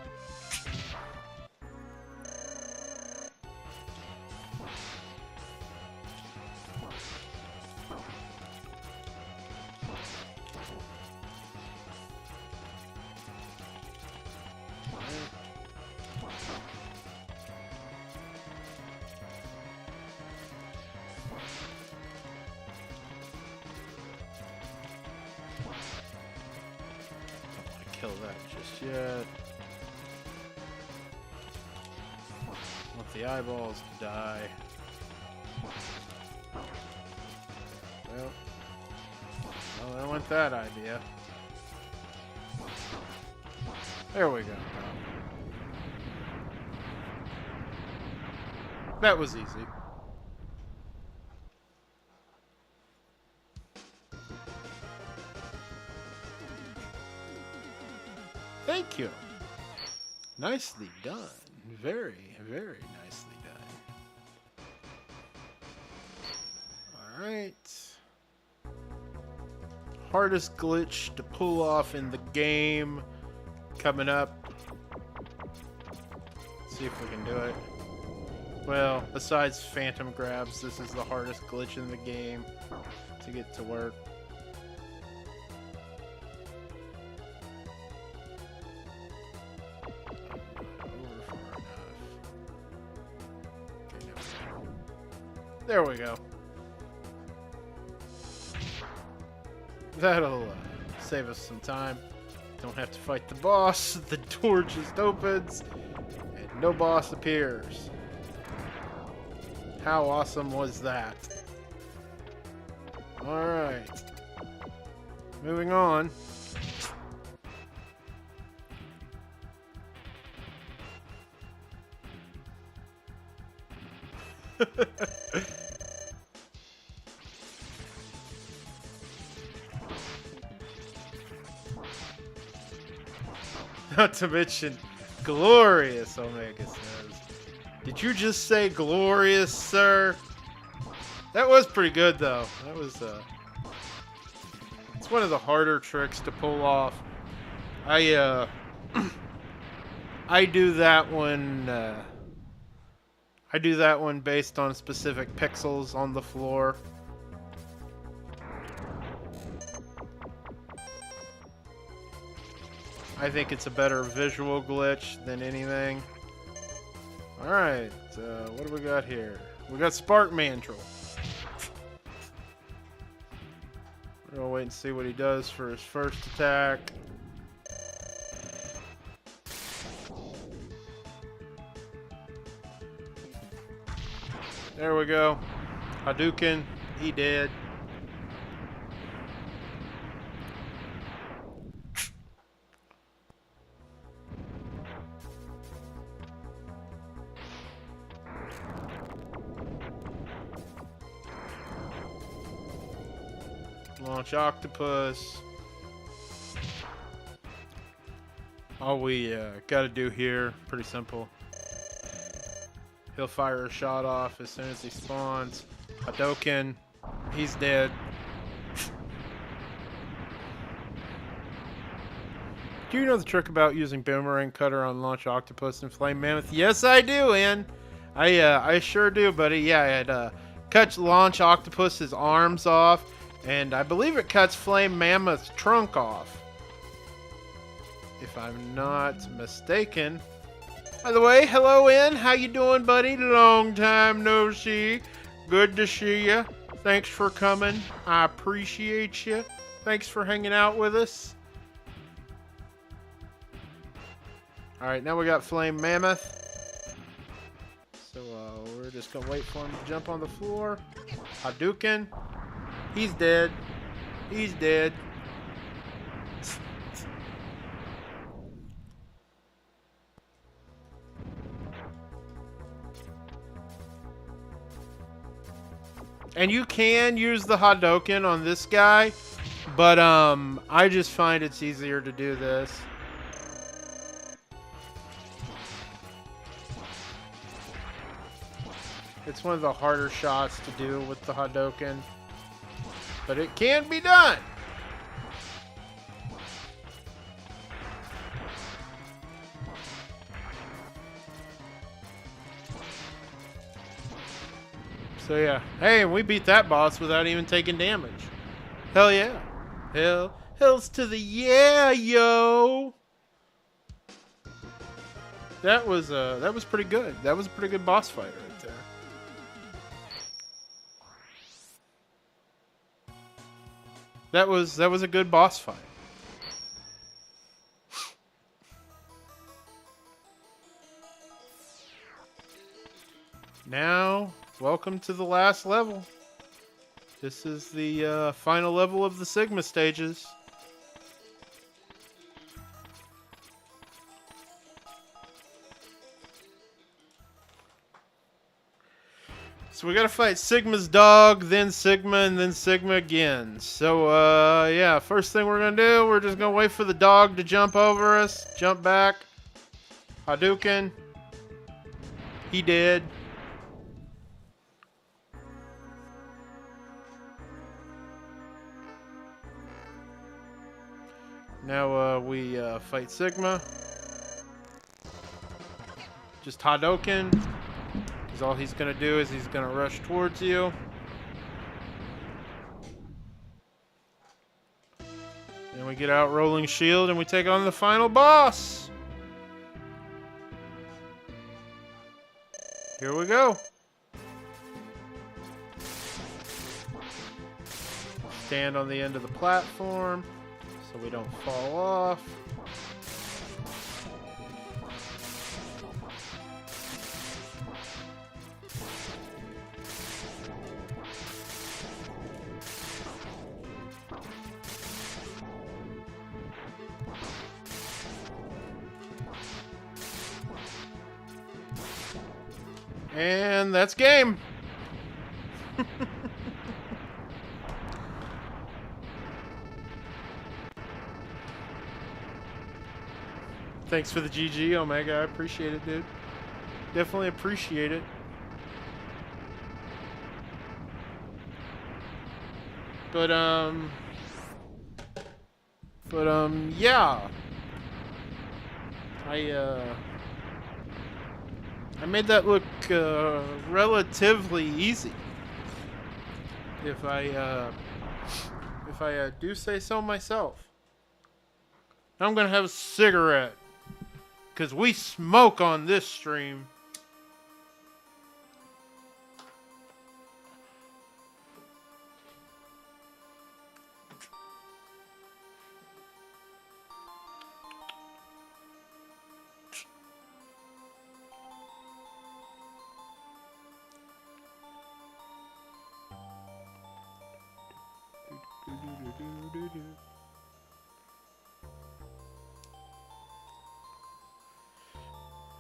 Kill that just yet. Want the eyeballs to die. Well, I don't want that idea. There we go. That was easy. Thank you. Nicely done. Very, very nicely done. Alright. Hardest glitch to pull off in the game. Coming up. Let's see if we can do it. Well, besides phantom grabs, this is the hardest glitch in the game to get to work. There we go. That'll save us some time. Don't have to fight the boss. The door just opens. And No boss appears. How awesome was that? Alright. Moving on. Not to mention glorious, Omega says. Did you just say glorious, sir? That was pretty good, though. That was, it's one of the harder tricks to pull off. I do that one, I do that one based on specific pixels on the floor. I think it's a better visual glitch than anything. Alright, what do we got here? We got Spark Mandrill. We're gonna wait and see what he does for his first attack. There we go. Hadouken, he dead. Launch Octopus. All we gotta do here, pretty simple. He'll fire a shot off as soon as he spawns. Hadouken, he's dead. Do you know the trick about using Boomerang Cutter on Launch Octopus and Flame Mammoth? Yes, I do, Ann. I sure do, buddy. Yeah, it cuts Launch Octopus's arms off, and I believe it cuts Flame Mammoth's trunk off, if I'm not mistaken. By the way, hello, Ann. How you doing, buddy? Long time no see. Good to see you. Thanks for coming. I appreciate you. Thanks for hanging out with us. Alright, now we got Flame Mammoth. So we're just going to wait for him to jump on the floor. Hadouken. He's dead. He's dead. And you can use the Hadouken on this guy, but I just find it's easier to do this. It's one of the harder shots to do with the Hadouken, but it can be done. So yeah, hey, we beat that boss without even taking damage. Hell yeah. Hells to the yeah, yo. That was pretty good. That was a pretty good boss fight right there. That was a good boss fight. Now, welcome to the last level. This is the final level of the Sigma stages. So we gotta fight Sigma's dog, then Sigma, and then Sigma again. So, yeah, first thing we're gonna do, we're just gonna wait for the dog to jump over us. Jump back. Hadouken. He dead. Now we fight Sigma. Just Hadouken. Because all he's going to do is he's going to rush towards you. Then we get out Rolling Shield and we take on the final boss. Here we go. Stand on the end of the platform so we don't fall off. And that's game. Thanks for the GG, Omega. I appreciate it, dude. Definitely appreciate it. But yeah. I made that look relatively easy. If I do say so myself. Now I'm gonna have a cigarette, cause we smoke on this stream.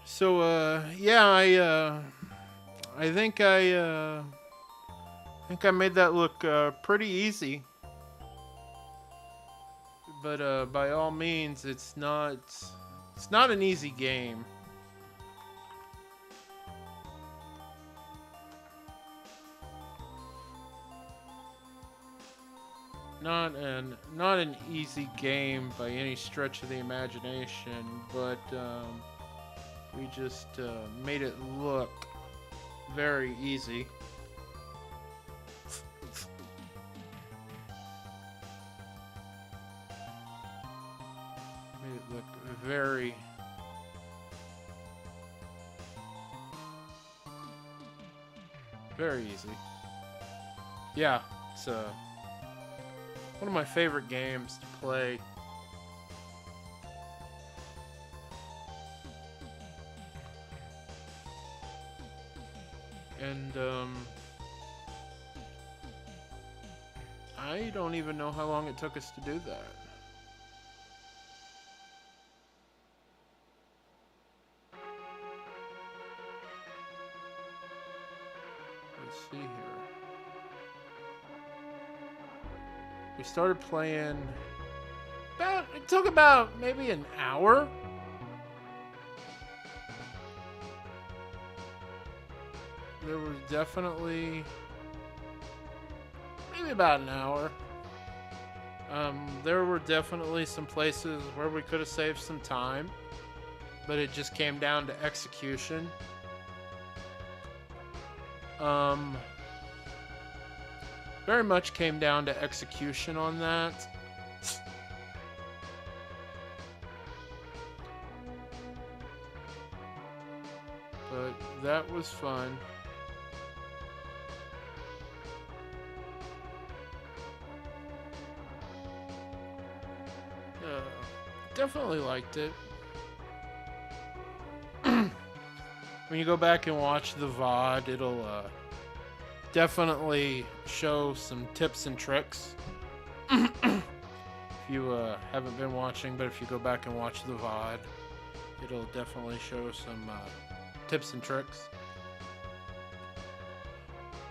So yeah, I think I made that look pretty easy. But by all means, it's not an easy game. Not an easy game by any stretch of the imagination, but we just made it look very easy. Made it look very easy. Yeah, it's one of my favorite games to play. And I don't even know how long it took us to do that. Let's see here. We started playing it took about maybe an hour. There was definitely maybe about an hour. There were definitely some places where we could have saved some time, but it just came down to execution. Very much came down to execution on that. But that was fun. Definitely liked it. When you go back and watch the VOD, it'll definitely show some tips and tricks. If you haven't been watching, but if you go back and watch the VOD, it'll definitely show some tips and tricks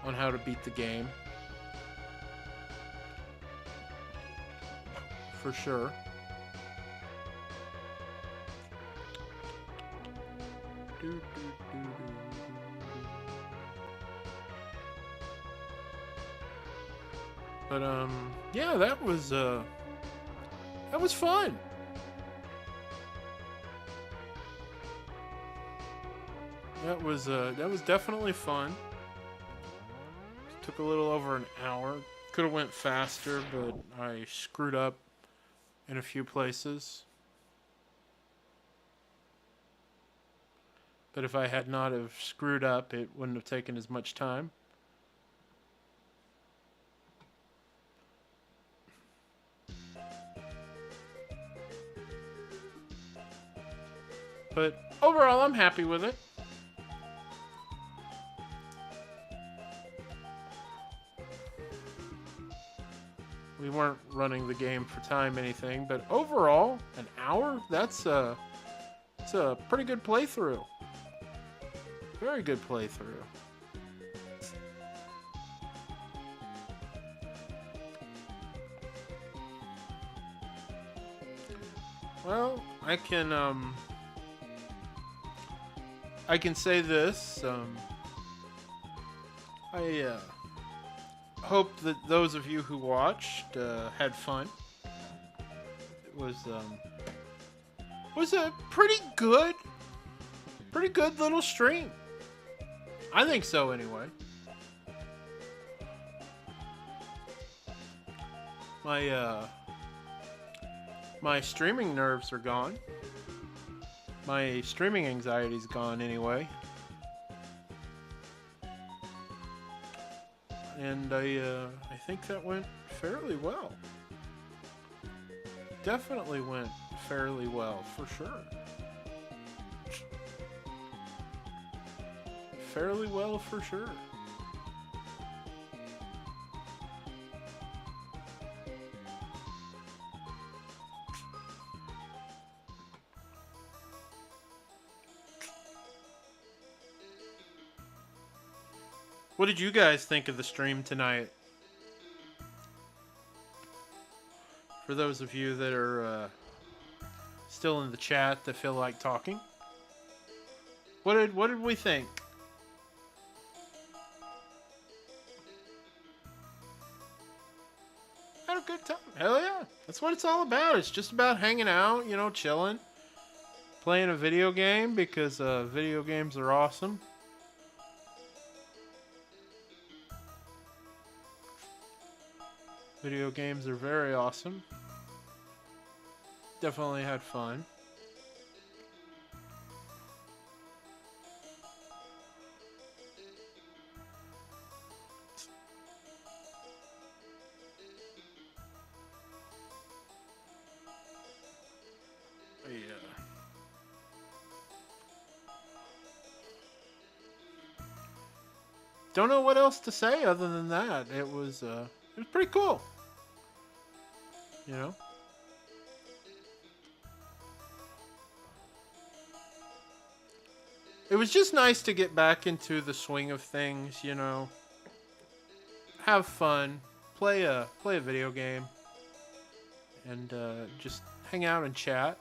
on how to beat the game. For sure. But yeah, that was fun. That was definitely fun. Took a little over an hour. Could have went faster, but I screwed up in a few places. But if I had not have screwed up, it wouldn't have taken as much time. But overall, I'm happy with it. We weren't running the game for time anything, but overall, an hour, it's a pretty good playthrough. Very good playthrough. Well, I can say this. I hope that those of you who watched had fun. It was a pretty good little stream. I think so, anyway. My streaming nerves are gone. My streaming anxiety's gone, anyway. And I think that went fairly well. Definitely went fairly well, for sure. Fairly well, for sure. What did you guys think of the stream tonight? For those of you that are still in the chat that feel like talking, what did we think? Had a good time. Hell yeah. That's what it's all about. It's just about hanging out, you know, chilling, playing a video game because video games are awesome. Video games are very awesome. Definitely had fun. Yeah. Don't know what else to say other than that. It was pretty cool. You know? It was just nice to get back into the swing of things, you know. Have fun, play a video game, and just hang out and chat.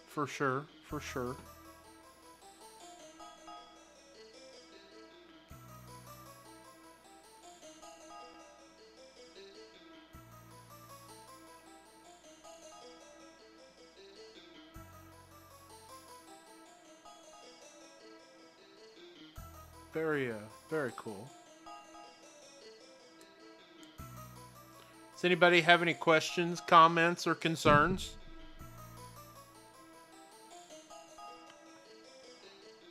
For sure, for sure. Very cool. Does anybody have any questions, comments, or concerns?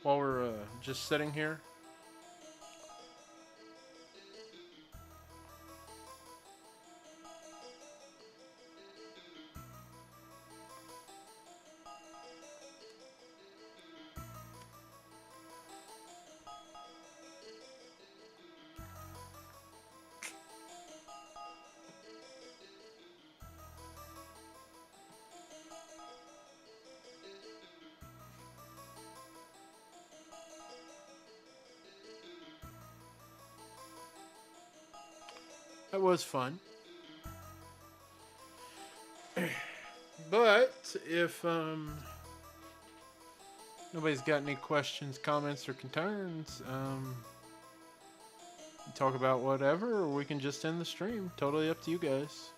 While we're just sitting here? That was fun. But if nobody's got any questions, comments, or concerns, talk about whatever, or we can just end the stream. Totally up to you guys.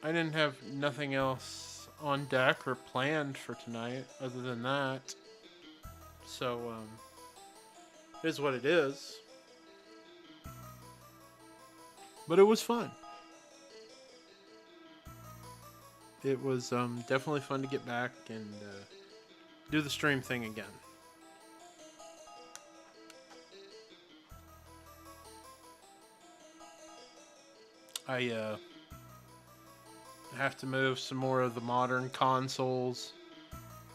I didn't have nothing else on deck or planned for tonight other than that. So, it is what it is. But it was fun. It was definitely fun to get back and do the stream thing again. I have to move some more of the modern consoles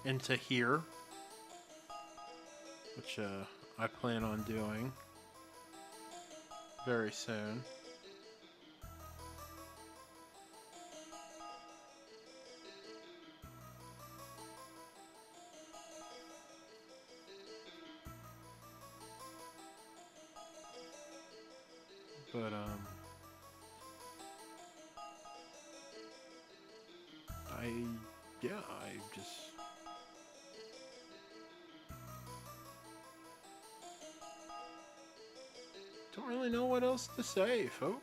into here, which I plan on doing very soon. But I just don't really know what else to say, folks.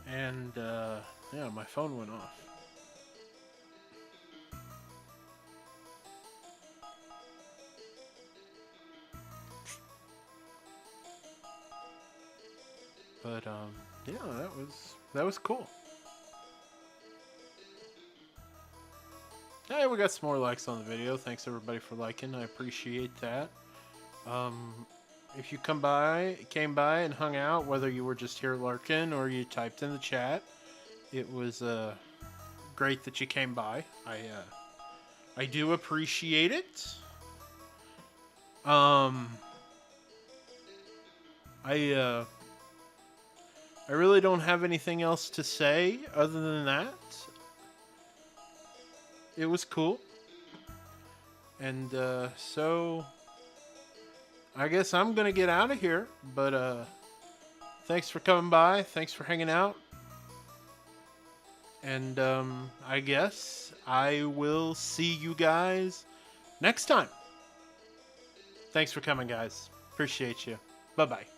And yeah, my phone went off. But yeah, that was cool. Hey, we got some more likes on the video. Thanks everybody for liking. I appreciate that. If you came by and hung out, whether you were just here lurking or you typed in the chat, it was great that you came by. I do appreciate it. I really don't have anything else to say other than that. It was cool. And so I guess I'm going to get out of here, but thanks for coming by. Thanks for hanging out. And I guess I will see you guys next time. Thanks for coming, guys. Appreciate you. Bye-bye.